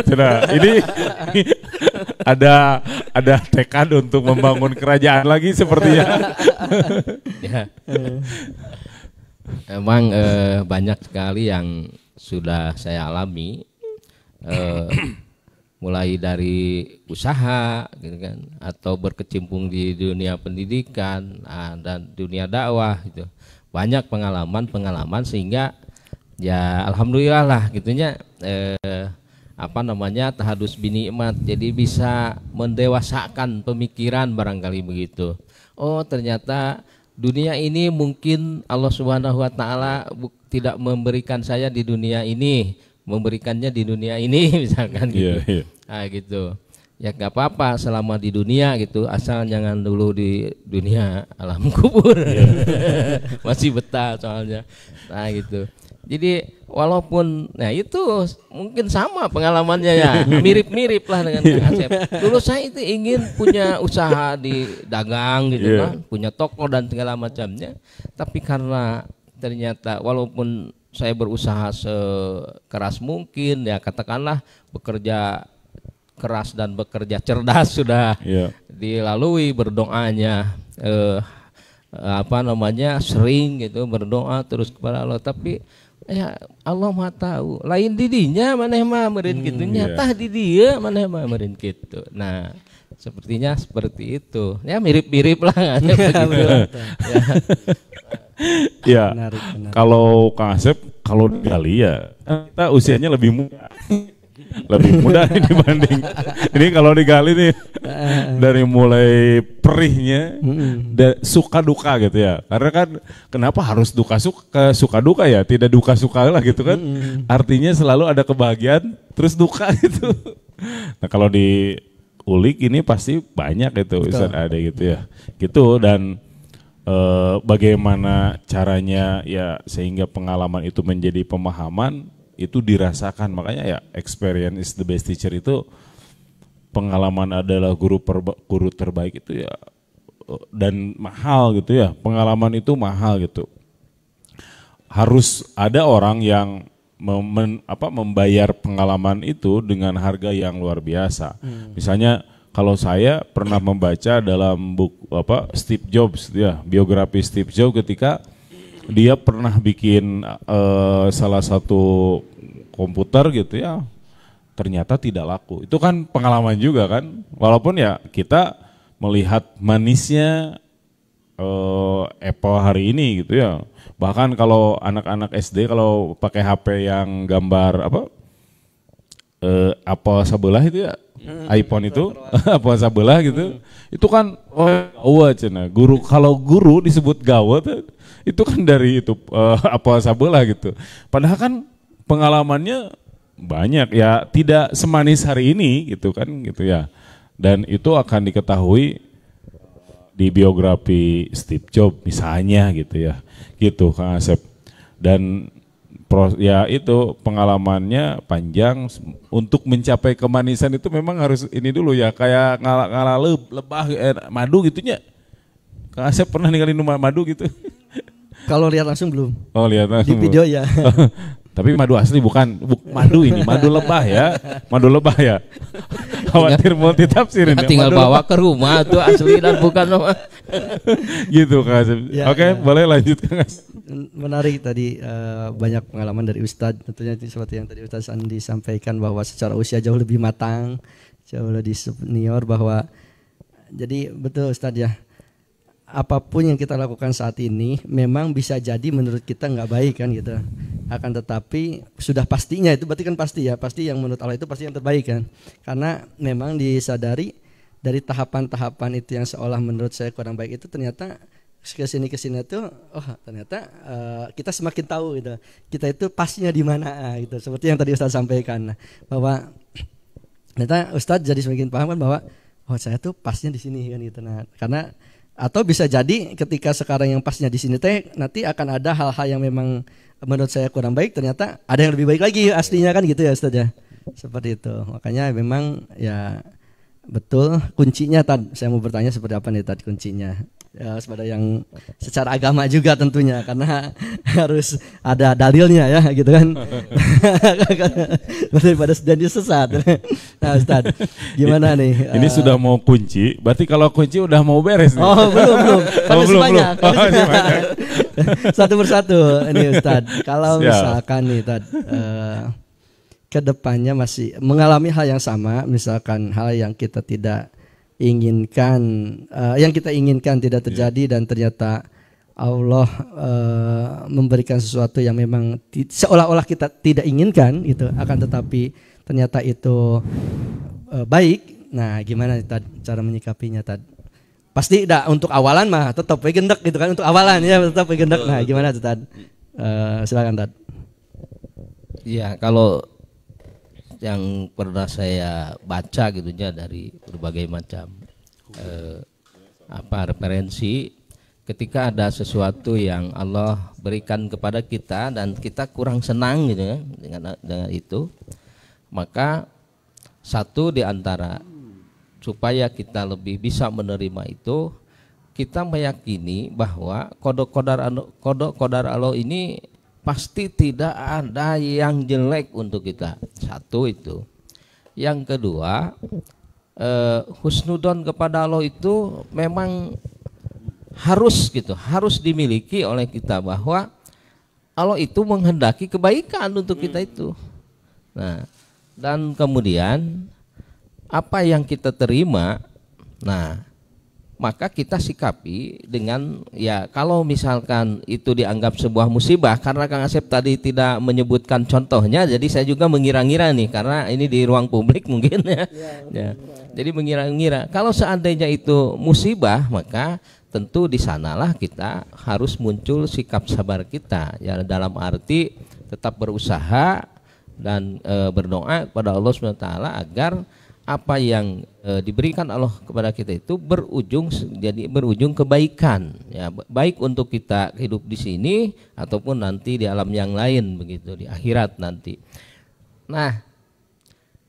Ini ada tekad untuk membangun kerajaan lagi sepertinya.
Ya. Emang banyak sekali yang sudah saya alami, mulai dari usaha gitu kan, atau berkecimpung di dunia pendidikan dan dunia dakwah gitu. Banyak pengalaman sehingga ya alhamdulillah lah gitunya, tahadus binikmat, jadi bisa mendewasakan pemikiran barangkali begitu. Oh ternyata dunia ini mungkin Allah Subhanahu wa taala tidak memberikan saya di dunia ini, memberikannya di dunia ini misalkan gitu. Yeah. Nah gitu. Ya nggak apa-apa selama di dunia gitu, asal jangan dulu di dunia alam kubur. Masih betah soalnya. Nah gitu. Jadi walaupun itu mungkin sama pengalamannya ya, mirip-mirip lah dengan Kang Asep. Dulu saya itu ingin punya usaha di dagang gitu kan, punya toko dan segala macamnya. Tapi karena ternyata walaupun saya berusaha sekeras mungkin ya, katakanlah bekerja keras dan bekerja cerdas sudah dilalui, berdoanya sering gitu berdoa terus kepada Allah, tapi ya Allah mah tahu lain didinya maneh mah meureun kitu nya, tah di dieu maneh mah meureun kitu. Nah sepertinya seperti itu ya, mirip-mirip lah
ya. Kalau Kang Asep, kalau digali ya kita usianya lebih muda. Lebih mudah nih dibanding ini. Kalau digali nih dari mulai perihnya suka duka gitu ya, karena kan kenapa harus suka duka ya, tidak duka suka lah gitu kan. Artinya selalu ada kebahagiaan terus duka gitu. Nah kalau diulik ini pasti banyak itu Ustaz, ada gitu ya gitu. Dan bagaimana caranya ya sehingga pengalaman itu menjadi pemahaman, itu dirasakan. Makanya ya experience is the best teacher, itu pengalaman adalah guru terbaik itu ya, dan mahal gitu ya, pengalaman itu mahal gitu. Harus ada orang yang membayar pengalaman itu dengan harga yang luar biasa. Misalnya kalau saya pernah membaca dalam buku Steve Jobs ya, biografi Steve Jobs, ketika dia pernah bikin salah satu komputer gitu ya, ternyata tidak laku. Itu kan pengalaman juga kan, walaupun ya kita melihat manisnya Apple hari ini gitu ya. Bahkan kalau anak-anak SD kalau pakai HP yang gambar Apple sebelah itu ya, iPhone itu Apple sebelah gitu, itu kan guru, kalau guru disebut gawat itu kan dari itu Apple sebelah gitu. Padahal kan pengalamannya banyak ya, tidak semanis hari ini gitu kan gitu ya. Dan itu akan diketahui di biografi Steve Jobs misalnya gitu ya, gitu Kang Asep. Dan ya itu pengalamannya panjang. Untuk mencapai kemanisan itu memang harus ini dulu ya, kayak ngalah lebah madu gitunya. Kang Asep pernah ninggalin madu gitu?
Kalau lihat langsung belum.
Oh lihat langsung.
Di video ya.
Tapi madu asli bukan madu ini, madu lebah ya, madu lebah ya. Khawatir multi tafsir ini.
Tinggal bawa ke rumah tuh asli dan bukan apa.
Gitu Kang Asep. Ya, Oke, boleh lanjut Kang Asep.
Menarik tadi, banyak pengalaman dari Ustadz. Tentunya seperti yang tadi Ustadz Andi sampaikan bahwa secara usia jauh lebih matang, jauh lebih senior, bahwa jadi betul Ustadz ya. Apapun yang kita lakukan saat ini memang bisa jadi menurut kita nggak baik kan gitu. Akan tetapi sudah pastinya itu berarti kan pasti ya, pasti yang menurut Allah itu pasti yang terbaik kan. Karena memang disadari dari tahapan-tahapan itu yang seolah menurut saya kurang baik itu ternyata kesini tuh ternyata kita semakin tahu gitu. Kita itu pasnya di mana gitu. Seperti yang tadi Ustadz sampaikan bahwa ternyata Ustadz jadi semakin paham kan bahwa saya tuh pasnya di sini kan gitu. Nah, karena atau bisa jadi ketika sekarang yang pasnya di sini nanti akan ada hal-hal yang memang menurut saya kurang baik, ternyata ada yang lebih baik lagi aslinya kan gitu ya Ustaz ya. Seperti itu. Makanya memang ya betul. Kuncinya Tad, saya mau bertanya seperti apa nih Tad kuncinya? Ya, sepada yang secara agama juga tentunya, karena harus ada dalilnya ya gitu kan. Daripada jadi sesat. Nah Ustaz, gimana nih?
Ini sudah mau kunci, berarti kalau kunci udah mau beres nih.
Oh belum. Kan
belum.
banyak. Satu persatu ini Ustaz. Kalau misalkan nih Tad, kedepannya masih mengalami hal yang sama, misalkan hal yang kita tidak inginkan, yang kita inginkan tidak terjadi dan ternyata Allah memberikan sesuatu yang memang seolah-olah kita tidak inginkan itu, akan tetapi ternyata itu baik. Nah, gimana Tad cara menyikapinya Tad? Pasti untuk awalan mah tetap gendek gitu kan, untuk awalan ya tetap gendek. Nah, gimana tuh Tad? Silakan Tad.
Ya, kalau yang pernah saya baca gitunya dari berbagai macam referensi, ketika ada sesuatu yang Allah berikan kepada kita dan kita kurang senang gitu ya dengan itu, maka satu di antara supaya kita lebih bisa menerima itu, kita meyakini bahwa kodok-kodar Allah ini pasti tidak ada yang jelek untuk kita. Satu itu. Yang kedua, husnudon kepada Allah itu memang harus dimiliki oleh kita, bahwa Allah itu menghendaki kebaikan untuk kita itu. Nah, dan kemudian apa yang kita terima, nah maka kita sikapi dengan, ya kalau misalkan itu dianggap sebuah musibah, karena Kang Asep tadi tidak menyebutkan contohnya, jadi saya juga mengira-ngira nih, karena ini di ruang publik mungkin ya. Jadi mengira-ngira kalau seandainya itu musibah, maka tentu di sanalah kita harus muncul sikap sabar kita, ya dalam arti tetap berusaha dan berdoa kepada Allah SWT agar apa yang diberikan Allah kepada kita itu berujung kebaikan, ya, baik untuk kita hidup di sini ataupun nanti di alam yang lain, begitu di akhirat nanti. Nah,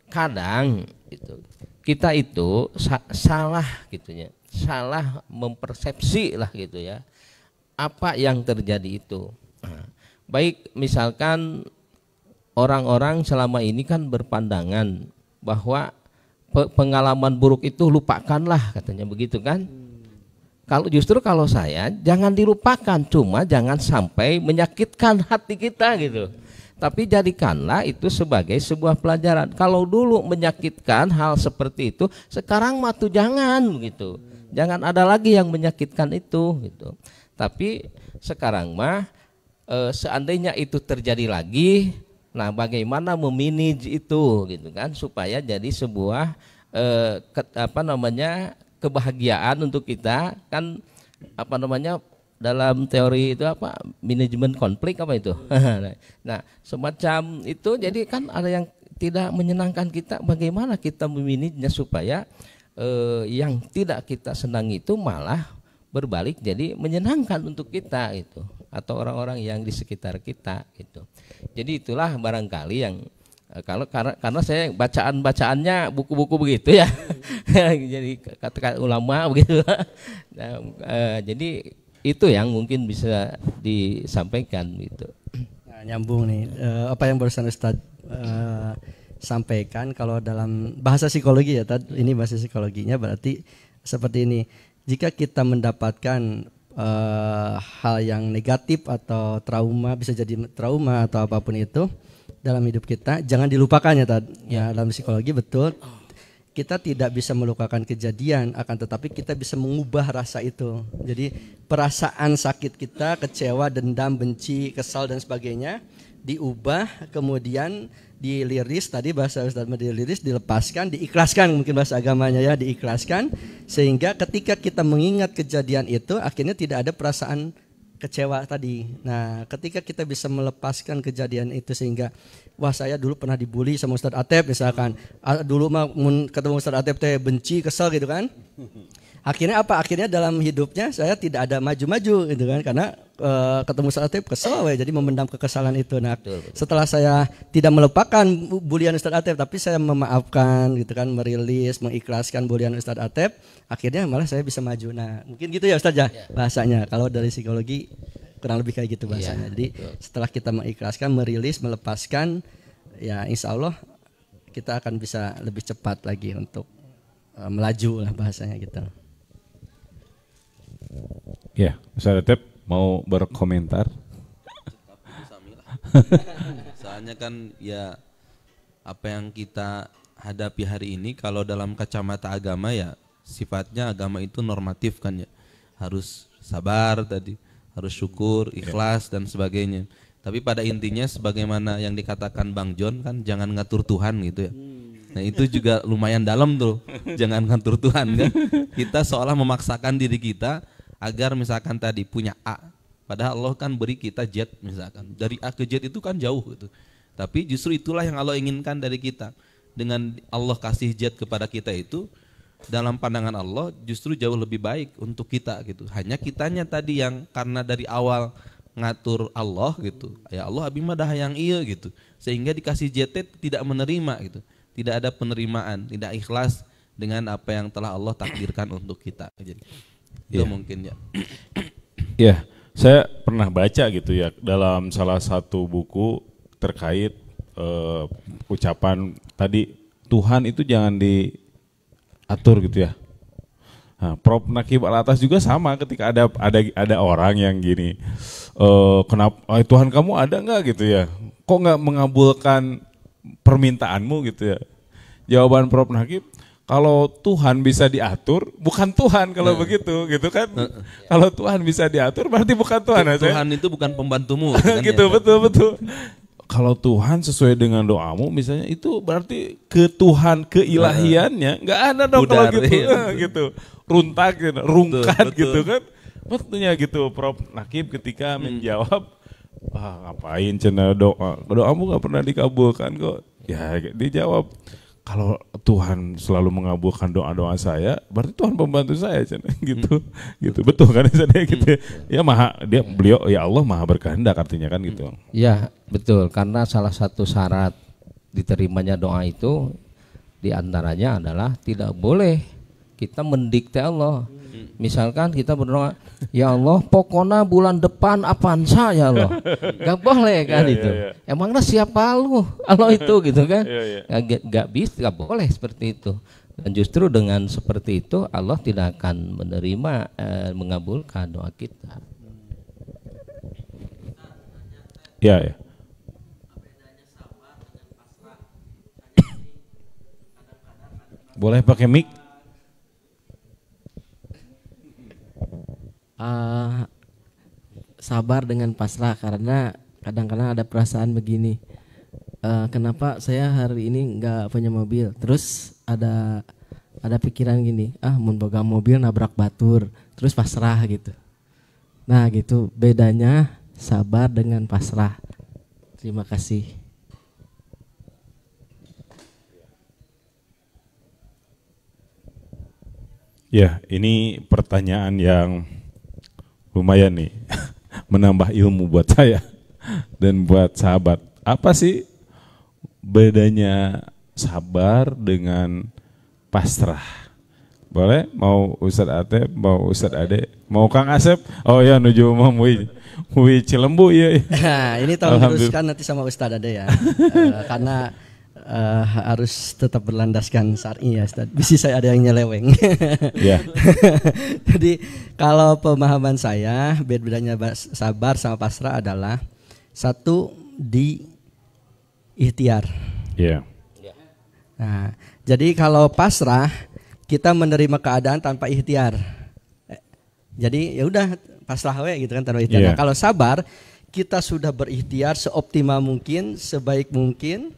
kadang kita itu salah gitunya, salah mempersepsi lah gitu ya apa yang terjadi itu. Nah, baik misalkan orang-orang selama ini kan berpandangan bahwa pengalaman buruk itu lupakanlah, katanya begitu kan. Kalau saya jangan dilupakan, cuma jangan sampai menyakitkan hati kita gitu. Tapi jadikanlah itu sebagai sebuah pelajaran. Kalau dulu menyakitkan hal seperti itu, sekarang mah tuh jangan gitu. Jangan ada lagi yang menyakitkan itu gitu. Tapi sekarang mah seandainya itu terjadi lagi, nah bagaimana memanage itu gitu kan, supaya jadi sebuah kebahagiaan untuk kita kan, dalam teori itu manajemen konflik itu. Nah semacam itu, jadi kan ada yang tidak menyenangkan kita, bagaimana kita memanagenya supaya yang tidak kita senang itu malah berbalik jadi menyenangkan untuk kita itu, atau orang-orang yang di sekitar kita gitu. Jadi itulah barangkali yang karena saya bacaannya buku-buku begitu ya. Jadi kata-kata ulama begitu. Nah, jadi itu yang mungkin bisa disampaikan gitu.
Nah, nyambung nih apa yang barusan Ustadz sampaikan, kalau dalam bahasa psikologi ya Tad, ini bahasa psikologinya berarti seperti ini. Jika kita mendapatkan hal yang negatif atau trauma, bisa jadi trauma atau apapun itu dalam hidup kita, jangan dilupakannya Tad. Ya, dalam psikologi betul. Kita tidak bisa melupakan kejadian, akan tetapi kita bisa mengubah rasa itu. Jadi perasaan sakit kita, kecewa, dendam, benci, kesal dan sebagainya diubah, kemudian diliris, tadi bahasa Ustaz diliris, dilepaskan, diikhlaskan, mungkin bahasa agamanya ya, diikhlaskan, sehingga ketika kita mengingat kejadian itu akhirnya tidak ada perasaan kecewa tadi. Nah, ketika kita bisa melepaskan kejadian itu, sehingga wah saya dulu pernah dibully sama Ustaz Atep misalkan, dulu mah ketemu Ustaz Atep teh benci, kesel gitu kan. Akhirnya apa? Akhirnya dalam hidupnya saya tidak ada maju-maju gitu kan, karena ketemu Ustaz Atep kesel jadi memendam kekesalan itu. Nah, setelah saya tidak melupakan bulian Ustaz Atep, tapi saya memaafkan gitu kan, merilis, mengikhlaskan bulian Ustaz Atep, akhirnya malah saya bisa maju. Nah, mungkin gitu ya Ustaz ya bahasanya. Kalau dari psikologi kurang lebih kayak gitu bahasanya. Jadi setelah kita mengikhlaskan, merilis, melepaskan, ya insya Allah kita akan bisa lebih cepat lagi untuk melaju lah bahasanya gitu.
Ya, Ustaz Atep mau berkomentar?
Soalnya kan ya apa yang kita hadapi hari ini kalau dalam kacamata agama ya sifatnya agama itu normatif kan ya. Harus sabar tadi, harus syukur, ikhlas dan sebagainya. Tapi pada intinya sebagaimana yang dikatakan Bang John kan jangan ngatur Tuhan gitu ya. Nah itu juga lumayan dalam tuh, jangan ngatur Tuhan kan. Kita seolah memaksakan diri kita agar misalkan tadi punya A, padahal Allah kan beri kita Z misalkan. Dari A ke Z itu kan jauh gitu. Tapi justru itulah yang Allah inginkan dari kita. Dengan Allah kasih Z kepada kita itu, dalam pandangan Allah justru jauh lebih baik untuk kita gitu. Hanya kitanya tadi yang karena dari awal ngatur Allah gitu. Ya Allah abi mah dah yang iya gitu. Sehingga dikasih Z tidak menerima gitu. Tidak ada penerimaan, tidak ikhlas dengan apa yang telah Allah takdirkan untuk kita. Jadi itu mungkin ya.
Ya, saya pernah baca gitu ya dalam salah satu buku terkait ucapan tadi Tuhan itu jangan diatur gitu ya. Nah, Prof Nakib Alatas juga sama ketika ada orang yang gini, kenapa Tuhan kamu ada nggak gitu ya? Kok nggak mengabulkan permintaanmu gitu ya? Jawaban Prof Nakib, kalau Tuhan bisa diatur, bukan Tuhan kalau begitu, gitu kan? Kalau Tuhan bisa diatur, berarti bukan Tuhan.
Tuhan itu bukan pembantumu. Kan
gitu,
ya?
betul. Kalau Tuhan sesuai dengan doamu, misalnya itu berarti ke Tuhan keilahiannya, nggak ada dong kalau gitu, gitu, runtak, gitu, rungkat gitu kan? Waktunya gitu, Prof Nakib ketika menjawab, ngapain cina doamu nggak pernah dikabulkan kok? Ya dijawab. Kalau Tuhan selalu mengabulkan doa-doa saya, berarti Tuhan pembantu saya, gitu, gitu, betul kan? Gitu, ya beliau ya Allah maha berkehendak artinya kan gitu.
Ya betul, karena salah satu syarat diterimanya doa itu diantaranya adalah tidak boleh kita mendikte Allah. Misalkan kita berdoa, ya Allah pokoknya bulan depan apaan saya Allah, gak boleh kan itu. Emangnya siapa lu Allah itu gitu kan? Gak bisa, gak boleh seperti itu. Dan justru dengan seperti itu Allah tidak akan menerima, mengabulkan doa kita.
Ya. Boleh pakai mic?
Sabar dengan pasrah, karena kadang-kadang ada perasaan begini, kenapa saya hari ini nggak punya mobil, terus ada pikiran gini, mun boga mobil nabrak batur, terus pasrah gitu. Nah gitu bedanya sabar dengan pasrah. Terima kasih.
Ya, ini pertanyaan yang lumayan nih, menambah ilmu buat saya dan buat sahabat. Apa sih bedanya sabar dengan pasrah? Boleh? Mau Ustadz Atep, mau Ustadz Ade, mau Kang Asep? Oh ya, nuju mau Mui Cilembu ya.
Nah, ini tolong teruskan nanti sama Ustadz Ade ya. Karena harus tetap berlandaskan syar'i ya Ustaz. Bisa saya ada yang nyeleweng. Jadi kalau pemahaman saya bedanya sabar sama pasrah adalah satu di ikhtiar. Nah, jadi kalau pasrah kita menerima keadaan tanpa ikhtiar. Jadi ya udah pasrah we gitu kan tanpa ikhtiar. Nah, kalau sabar kita sudah berikhtiar seoptimal mungkin, sebaik mungkin.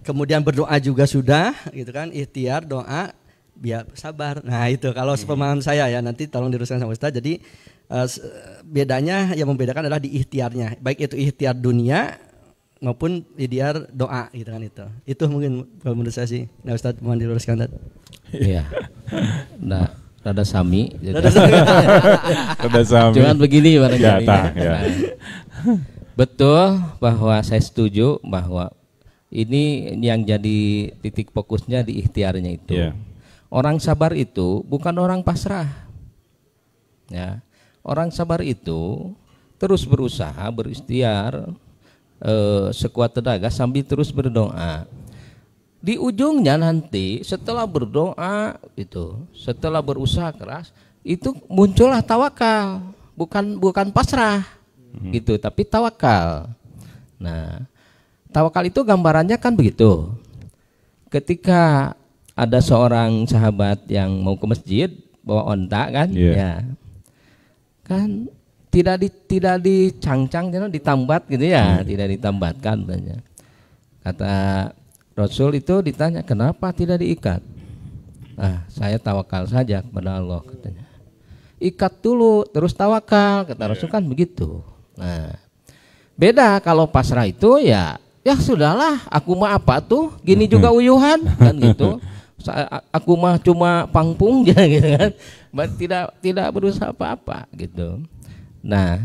Kemudian berdoa juga sudah, gitu kan, ikhtiar, doa, biar sabar. Nah itu kalau sepemahaman saya ya, nanti tolong diruskan sama Ustaz. Jadi bedanya yang membedakan adalah di ikhtiarnya, baik itu ikhtiar dunia maupun ikhtiar doa, gitu kan itu. Itu mungkin kalau menurut saya sih. Nah Ustaz mohon diluruskan.
Iya. Nah rada sami.
Rada sami.
Cuman begini barangkali.
Ya.
Betul bahwa saya setuju bahwa ini yang jadi titik fokusnya di ikhtiarnya itu.
Yeah.
Orang sabar itu bukan orang pasrah. Ya. Orang sabar itu terus berusaha, berikhtiar sekuat tenaga sambil terus berdoa. Di ujungnya nanti setelah berdoa itu, setelah berusaha keras, itu muncullah tawakal, bukan pasrah. Gitu, tapi tawakal. Nah, tawakal itu gambarannya kan begitu. Ketika ada seorang sahabat yang mau ke masjid bawa onta kan, ya, kan tidak dicangcang, ditambat gitu ya, tidak ditambatkan banyak. Kata Rasul itu ditanya kenapa tidak diikat? Saya tawakal saja kepada Allah katanya. Ikat dulu terus tawakal, kata Rasul kan begitu. Nah, beda kalau pasrah itu ya sudahlah, aku mah apa tuh, gini juga uyuhan kan gitu. Aku mah cuma pangpung gitu kan, tidak berusaha apa-apa gitu. Nah,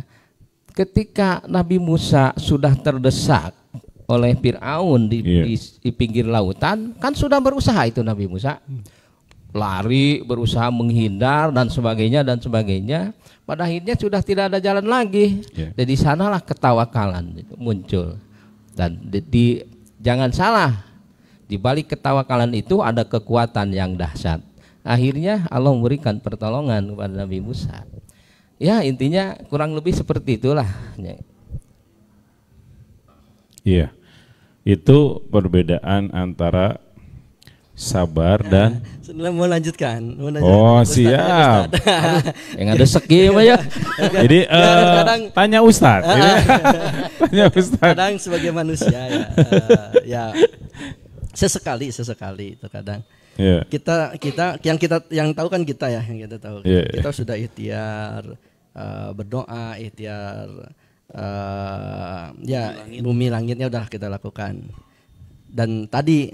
ketika Nabi Musa sudah terdesak oleh Fir'aun di pinggir lautan, kan sudah berusaha itu Nabi Musa, lari, berusaha menghindar dan sebagainya. Pada akhirnya sudah tidak ada jalan lagi. Jadi sanalah ketawakalan itu muncul. Dan jangan salah, di balik ketawakalan itu ada kekuatan yang dahsyat. Akhirnya Allah memberikan pertolongan kepada Nabi Musa. Ya, intinya kurang lebih seperti itulah.
Iya. Itu perbedaan antara sabar dan
mau lanjutkan.
Oh, siap.
Yang ada seki ya.
Jadi tanya Ustadz. Tanya Ustadz.
Kadang sebagai manusia ya sesekali itu kadang.
Yeah.
Kita yang tahu kan kita ya, yang kita tahu.
Yeah.
Kita sudah ikhtiar berdoa, ikhtiar bumi langitnya udah kita lakukan. Dan tadi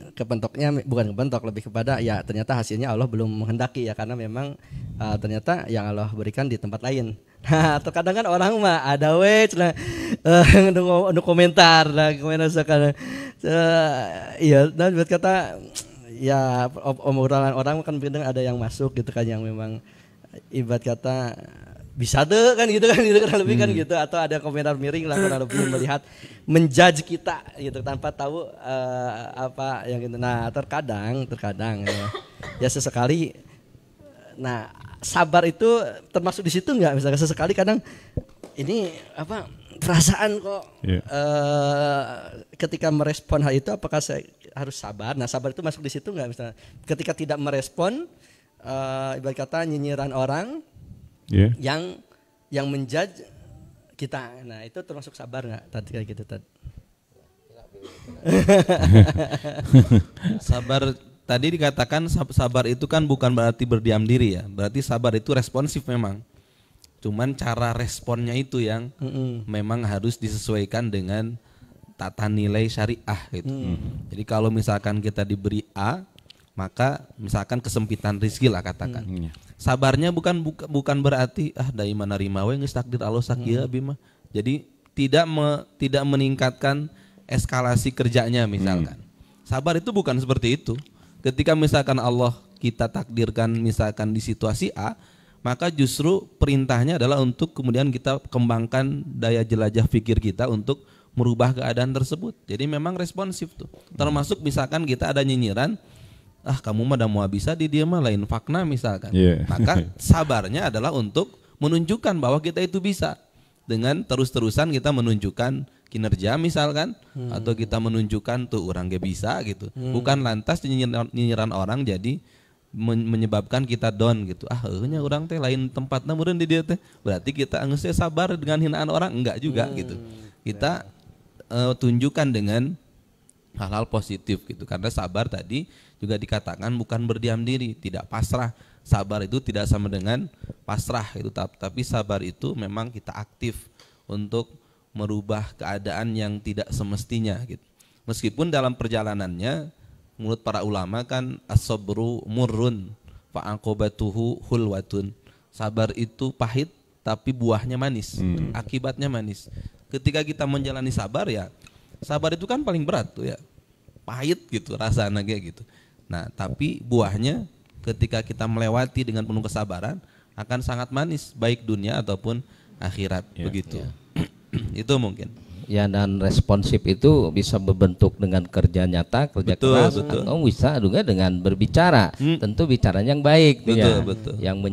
bukan kepentok, lebih kepada ya ternyata hasilnya Allah belum menghendaki ya, karena memang ternyata yang Allah berikan di tempat lain. Nah, terkadang kan orang mah ada komentar sekarang. Iya, dan buat kata ya obrolan orang kan kadang ada yang masuk gitu kan, yang memang ibarat kata bisa deh kan gitu kan lebih kan gitu, atau ada komentar miring lah kurang lebih melihat menjudge kita gitu tanpa tahu apa yang gitu. Nah, terkadang ya sesekali, nah sabar itu termasuk di situ nggak? Misalnya sesekali kadang ini apa perasaan kok ketika merespon hal itu apakah saya harus sabar? Nah, sabar itu masuk di situ nggak? Misalnya ketika tidak merespon ibarat kata nyinyiran orang yang menjudge kita, nah itu termasuk sabar nggak? Tadi kayak gitu tadi.
Sabar tadi dikatakan sabar itu kan bukan berarti berdiam diri ya, berarti sabar itu responsif memang. Cuman cara responnya itu yang memang harus disesuaikan dengan tata nilai syariah gitu. Jadi kalau misalkan kita diberi A, maka misalkan kesempitan rezeki lah katakan. Sabarnya bukan berarti dari mana rima we geus takdir Allah sakieu bima. Jadi tidak meningkatkan eskalasi kerjanya misalkan. Sabar itu bukan seperti itu. Ketika misalkan Allah kita takdirkan misalkan di situasi A, maka justru perintahnya adalah untuk kemudian kita kembangkan daya jelajah pikir kita untuk merubah keadaan tersebut. Jadi memang responsif tuh. Termasuk misalkan kita ada nyinyiran, kamu mah dah mau bisa di dia mah lain fakna misalkan. Maka sabarnya adalah untuk menunjukkan bahwa kita itu bisa. Dengan terus-terusan kita menunjukkan kinerja misalkan, atau kita menunjukkan tuh orang gak bisa gitu. Bukan lantas nyinyiran orang jadi menyebabkan kita down gitu. Nya orang teh lain tempatna meureun di dia teh. Berarti kita geus sabar dengan hinaan orang, enggak juga gitu. Kita tunjukkan dengan hal-hal positif gitu. Karena sabar tadi juga dikatakan bukan berdiam diri, tidak pasrah. Sabar itu tidak sama dengan pasrah itu, tapi sabar itu memang kita aktif untuk merubah keadaan yang tidak semestinya gitu. Meskipun dalam perjalanannya menurut para ulama kan as-sabru murrun, fa'aqobatuhu hulwatun. Sabar itu pahit tapi buahnya manis, akibatnya manis. Ketika kita menjalani sabar ya, sabar itu kan paling berat tuh ya, pahit gitu rasanya kayak gitu. Nah tapi buahnya ketika kita melewati dengan penuh kesabaran akan sangat manis, baik dunia ataupun akhirat, begitu. Itu mungkin.
Ya, dan responsif itu bisa berbentuk dengan kerja nyata, kerja keras, atau bisa juga dengan berbicara. Tentu bicaranya yang baik, yang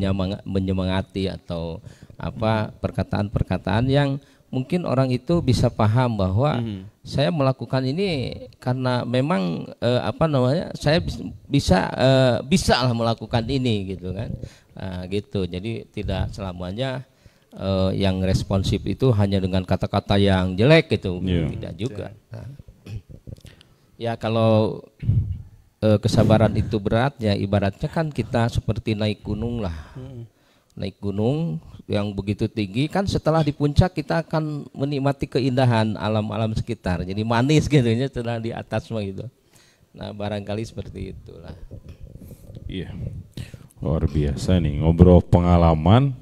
menyemangati atau apa perkataan-perkataan yang mungkin orang itu bisa paham bahwa saya melakukan ini karena memang saya bisa lah melakukan ini gitu kan, gitu. Jadi tidak selamanya yang responsif itu hanya dengan kata-kata yang jelek gitu, tidak juga. Nah, ya kalau kesabaran itu berat ya ibaratnya kan kita seperti naik gunung lah, naik gunung yang begitu tinggi kan, setelah di puncak kita akan menikmati keindahan alam-alam sekitar, jadi manis gitu ya setelah di atas mah gitu. Nah barangkali seperti itulah.
Iya, luar biasa nih ngobrol pengalaman.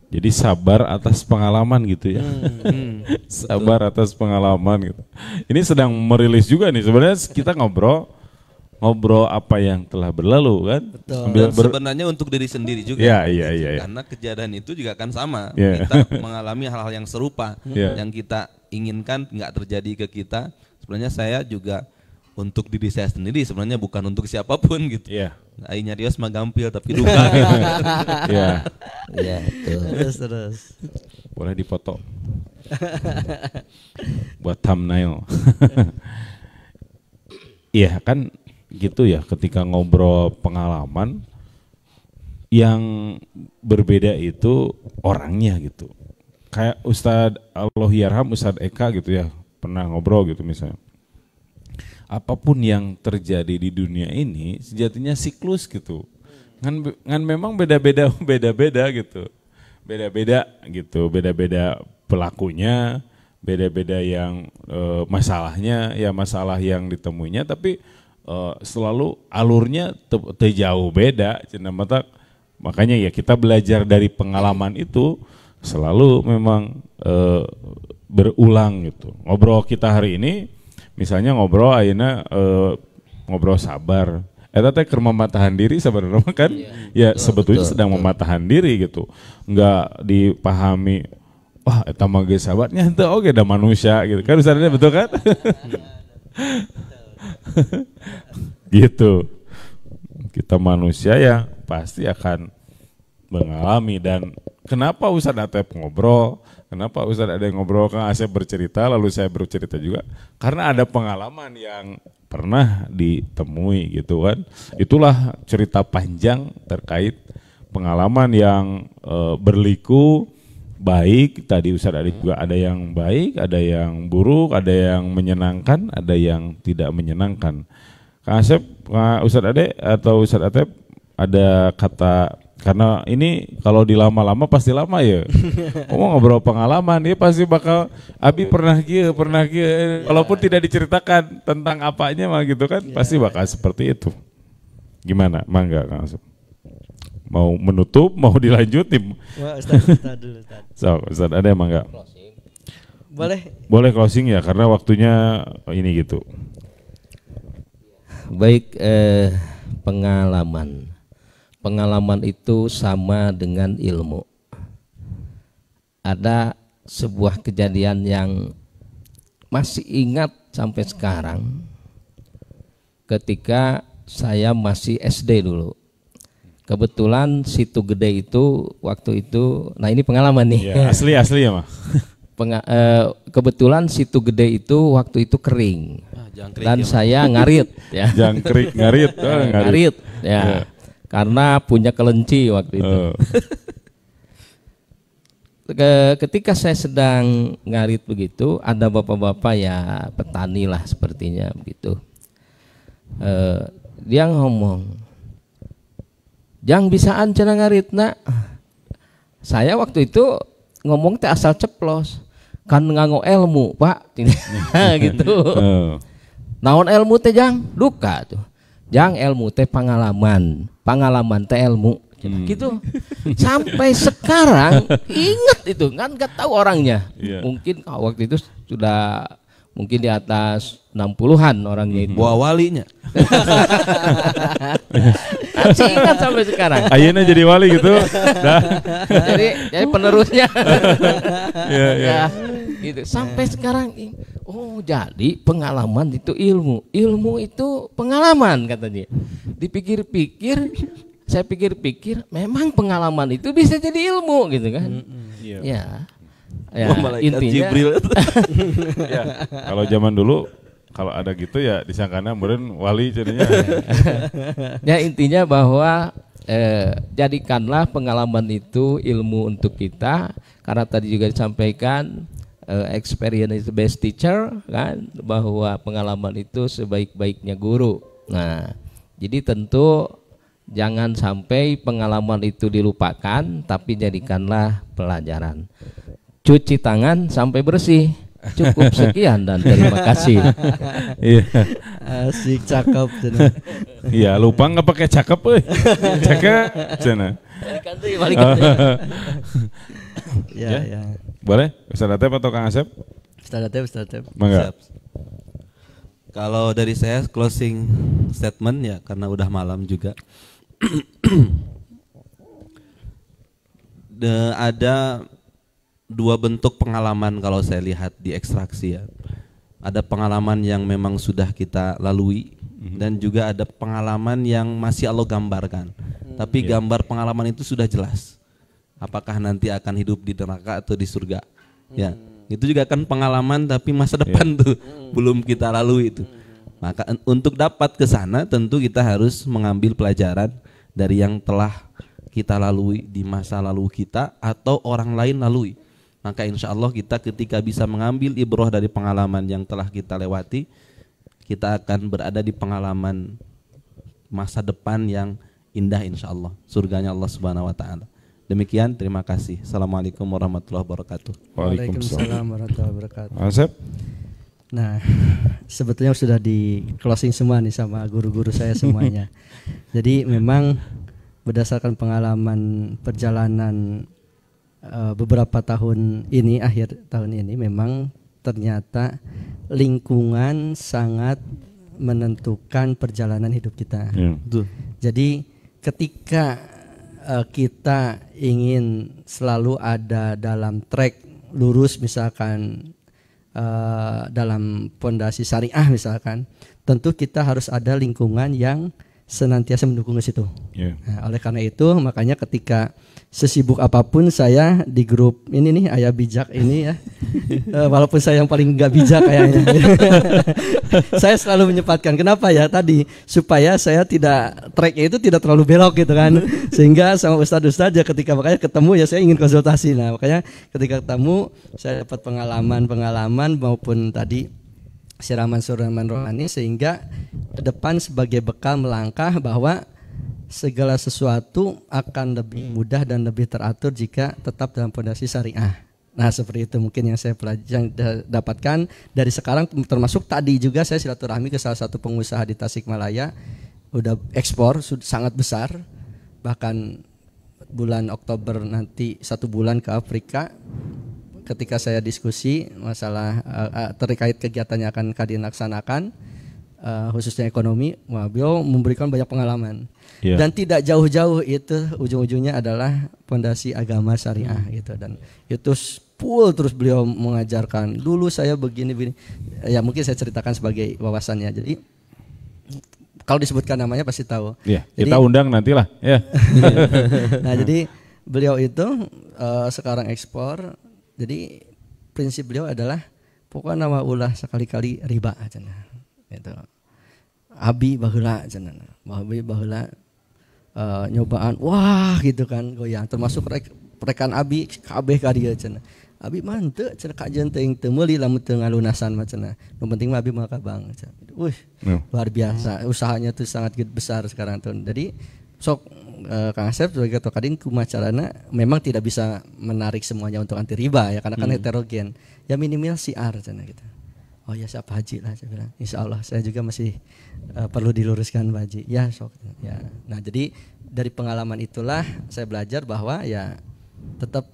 Jadi sabar atas pengalaman gitu ya. Sabar atas pengalaman gitu. Ini sedang merilis juga nih sebenarnya, kita ngobrol apa yang telah berlalu kan.
Sebenarnya untuk diri sendiri juga.
Iya.
Karena kejadian itu juga kan sama. Kita mengalami hal-hal yang serupa yang kita inginkan nggak terjadi ke kita. Sebenarnya saya juga untuk diri saya sendiri, sebenarnya bukan untuk siapapun gitu. Akhirnya Rios mah gampil tapi duka.
Iya.
Iya,
Terus.
Boleh dipoto. Buat thumbnail. Iya kan gitu ya, ketika ngobrol pengalaman yang berbeda itu orangnya gitu. Kayak Ustadz Allahyarham Ustadz Eka gitu ya, pernah ngobrol gitu misalnya. Apapun yang terjadi di dunia ini sejatinya siklus gitu. Kan memang beda-beda gitu. Beda-beda gitu, beda-beda pelakunya, beda-beda yang masalahnya, ya masalah yang ditemuinya, tapi selalu alurnya jauh beda. Makanya ya kita belajar dari pengalaman itu selalu memang berulang gitu. Ngobrol kita hari ini misalnya ngobrol ayeuna ngobrol sabar. Eta teh keur mematahan diri sebenarnya kan? Ya sebetulnya sedang mematahan diri gitu. Enggak dipahami, wah eta mah ge sabarnya henteu oge da manusia gitu. Kan usahanya betul kan? Gitu. Kita manusia yang pasti akan mengalami. Dan kenapa Ustadz Atep ngobrol? Kenapa Ustadz ada yang ngobrol, Kang Asep bercerita, lalu saya bercerita juga? Karena ada pengalaman yang pernah ditemui gitu kan. Itulah cerita panjang terkait pengalaman yang berliku, baik, tadi Ustadz Adit juga ada yang baik, ada yang buruk, ada yang menyenangkan, ada yang tidak menyenangkan. Kang Asep, Ustadz Ade atau Ustadz Atep ada kata, karena ini kalau dilama-lama pasti lama ya. Ngobrol pengalaman dia pasti bakal Abi pernah kia, walaupun tidak diceritakan tentang apanya mah gitu kan, pasti bakal seperti itu. Gimana? Mangga Kang Asep. Mau menutup, mau dilanjutin?
Wah, Ustaz dulu.
Ustaz ada emang enggak? Boleh closing ya, karena waktunya ini gitu.
Baik, pengalaman itu sama dengan ilmu. Ada sebuah kejadian yang masih ingat sampai sekarang, ketika saya masih SD dulu. Kebetulan Situ Gede itu waktu itu, nah ini pengalaman nih.
Ya, asli ya mah.
Kebetulan Situ Gede itu waktu itu kering, dan saya ngarit ya.
Jangkrik ngarit,
ngarit ya. Karena punya kelenci waktu itu. Ketika saya sedang ngarit begitu, ada bapak-bapak ya petani lah sepertinya begitu. Dia ngomong, "Jang bisaan cenah ngaritna." Saya waktu itu ngomong teh asal ceplos, kan nganggo ilmu, Pak. Gitu. Naon ilmu teh Jang? Duka tuh. Jang ilmu teh pengalaman teh ilmu. Gitu. Sampai sekarang ingat itu kan nggak tahu orangnya. Mungkin waktu itu sudah mungkin di atas 60-an orangnya itu.
Buah walinya.
Masih ingat sampai sekarang.
Ayeuna jadi wali gitu.
jadi penerusnya.
Ya.
Gitu. Sampai sekarang oh jadi pengalaman itu ilmu itu pengalaman katanya. Dipikir-pikir, saya pikir-pikir memang pengalaman itu bisa jadi ilmu gitu kan. Ya. Ya, intinya
Jibril.
Ya, kalau zaman dulu kalau ada gitu ya disangkana meureun wali jadinya.
Ya intinya bahwa jadikanlah pengalaman itu ilmu untuk kita, karena tadi juga disampaikan experience is the best teacher kan, bahwa pengalaman itu sebaik-baiknya guru. Nah, jadi tentu jangan sampai pengalaman itu dilupakan, tapi jadikanlah pelajaran. Cuci tangan sampai bersih. Cukup sekian dan terima kasih.
Iya.
Asik, cakep.
Iya, lupa nggak pakai cakep, cakep, cina.
Balikan.
Ya.
Boleh, Ustaz Atep atau Kang Asep?
Ustaz Atep.
Mangga.
Kalau dari saya closing statement ya, karena udah malam juga. Ada dua bentuk pengalaman kalau saya lihat di ekstraksi ya. Ada pengalaman yang memang sudah kita lalui dan juga ada pengalaman yang masih Allah gambarkan. Tapi gambar pengalaman itu sudah jelas. Apakah nanti akan hidup di neraka atau di surga. Ya, itu juga kan pengalaman tapi masa depan tuh belum kita lalui itu. Maka untuk dapat ke sana tentu kita harus mengambil pelajaran dari yang telah kita lalui di masa lalu kita atau orang lain lalui. Maka insya Allah kita ketika bisa mengambil ibrah dari pengalaman yang telah kita lewati, kita akan berada di pengalaman masa depan yang indah insya Allah, surganya Allah Subhanahu Wa Taala. Demikian, terima kasih. Assalamualaikum warahmatullahi wabarakatuh.
Waalaikumsalam warahmatullahi wabarakatuh.
Asep?
Nah, sebetulnya sudah di closing semua nih sama guru-guru saya semuanya. Jadi memang berdasarkan pengalaman perjalanan beberapa tahun ini, akhir tahun ini, memang ternyata lingkungan sangat menentukan perjalanan hidup kita. Jadi ketika kita ingin selalu ada dalam track lurus, misalkan dalam pondasi syariah misalkan, tentu kita harus ada lingkungan yang senantiasa mendukung ke situ. Nah, oleh karena itu makanya ketika sesibuk apapun saya di grup ini nih Ayah Bijak ini ya, walaupun saya yang paling nggak bijak kayaknya, saya selalu menyempatkan. Kenapa ya tadi? Supaya saya tidak tracknya itu tidak terlalu belok gitu kan, sehingga sama ustadz-ustadz ya ketika makanya ketemu ya saya ingin konsultasi. Nah makanya ketika ketemu saya dapat pengalaman maupun tadi siraman-siraman rohani, sehingga ke depan sebagai bekal melangkah bahwa segala sesuatu akan lebih mudah dan lebih teratur jika tetap dalam pondasi syariah. Nah seperti itu mungkin yang saya dapatkan dari sekarang, termasuk tadi juga saya silaturahmi ke salah satu pengusaha di Tasikmalaya, udah ekspor sangat besar, bahkan bulan Oktober nanti 1 bulan ke Afrika. Ketika saya diskusi masalah terkait kegiatan yang akan dilaksanakan, khususnya ekonomi, beliau memberikan banyak pengalaman. Dan tidak jauh-jauh itu ujung-ujungnya adalah pondasi agama syariah gitu, dan itu full terus beliau mengajarkan. Dulu saya begini, ya mungkin saya ceritakan sebagai wawasannya. Jadi kalau disebutkan namanya pasti tahu.
Jadi, kita undang nantilah. Ya.
Nah jadi beliau itu sekarang ekspor. Jadi prinsip beliau adalah pokoknya nama ulah sekali-kali riba aja. Gitu. Abi baheula cenah. Abi baheula nyobaan wah gitu kan goyang, termasuk rekan abi kabeh ka dieu cenah. Abi mah henteu cenah kajeun teuing teu meuli lamun teu ngalunasan mah cenah. Nu penting mah abi mah ka bank cenah. Luar biasa, usahanya tuh sangat besar sekarang tuh. Jadi sok Kang Asep sebagai ketua kadin kumacarana memang tidak bisa menarik semuanya untuk anti riba ya, karena kan heterogen. Ya minimal siar cenah gitu. Oh ya siap Haji lah, saya bilang. Insya Allah saya juga masih perlu diluruskan Pak Haji. Ya sok. Ya. Nah jadi dari pengalaman itulah saya belajar bahwa ya tetap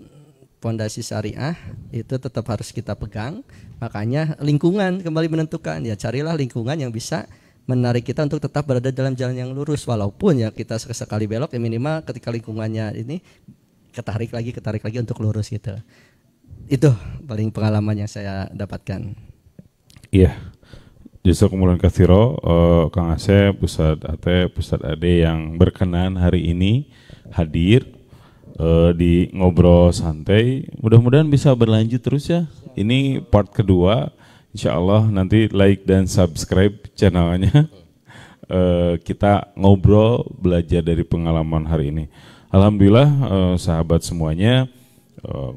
pondasi syariah itu tetap harus kita pegang. Makanya lingkungan kembali menentukan. Ya carilah lingkungan yang bisa menarik kita untuk tetap berada dalam jalan yang lurus. Walaupun ya kita sekali belok ya minimal ketika lingkungannya ini ketarik lagi untuk lurus gitu. Itu paling pengalaman yang saya dapatkan.
Iya, jazakumullah katsiro, Kang Asep, Ustadz Atep, Ustadz Ade yang berkenan hari ini hadir di ngobrol santai. Mudah-mudahan bisa berlanjut terus ya. Ini part kedua, insya Allah nanti like dan subscribe channelnya. Kita ngobrol belajar dari pengalaman hari ini. Alhamdulillah sahabat semuanya,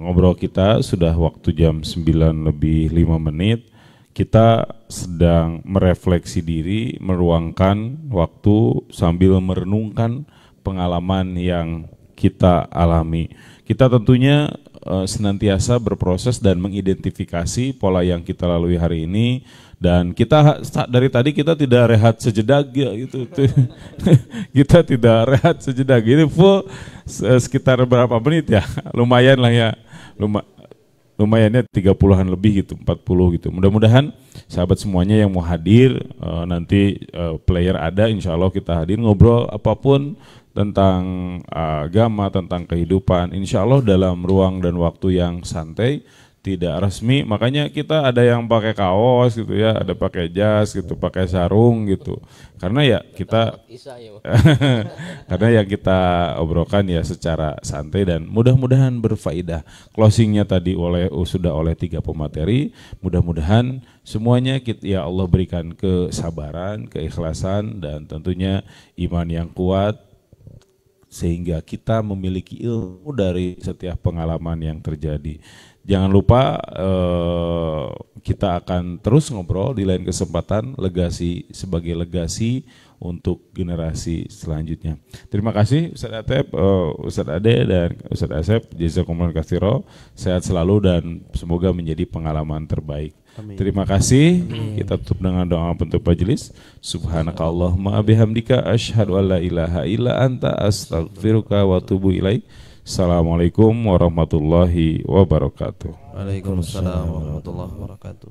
ngobrol kita sudah waktu jam 9:05. Kita sedang merefleksi diri, meruangkan waktu sambil merenungkan pengalaman yang kita alami. Kita tentunya senantiasa berproses dan mengidentifikasi pola yang kita lalui hari ini, dan kita dari tadi kita tidak rehat sejedak ya gitu. Kita tidak rehat sejedak. Ini full sekitar berapa menit ya? Lumayan lah ya. Lumayannya 30-an lebih gitu, 40 gitu. Mudah-mudahan sahabat semuanya yang mau hadir, nanti player ada, insya Allah kita hadir ngobrol apapun tentang agama, tentang kehidupan, insya Allah dalam ruang dan waktu yang santai, tidak resmi. Makanya kita ada yang pakai kaos gitu ya, ada pakai jas gitu, pakai sarung gitu. Karena ya kita karena yang kita obrolkan ya secara santai dan mudah-mudahan berfaedah. Closingnya tadi sudah oleh 3 pemateri. Mudah-mudahan semuanya ya Allah berikan kesabaran, keikhlasan dan tentunya iman yang kuat sehingga kita memiliki ilmu dari setiap pengalaman yang terjadi. Jangan lupa kita akan terus ngobrol di lain kesempatan, legasi sebagai legasi untuk generasi selanjutnya. Terima kasih Ustadz Atep, Ustadz Ade dan Ustadz Asep. Jazakumullah katsiro. Sehat selalu dan semoga menjadi pengalaman terbaik. Amin. Terima kasih. Amin. Kita tutup dengan doa penutup majelis. Subhanakallahumma bihamdika asyhadu an la ilaha illa anta astaghfiruka wa atubu ilaik. Assalamualaikum warahmatullahi wabarakatuh.
Waalaikumsalam warahmatullahi wabarakatuh.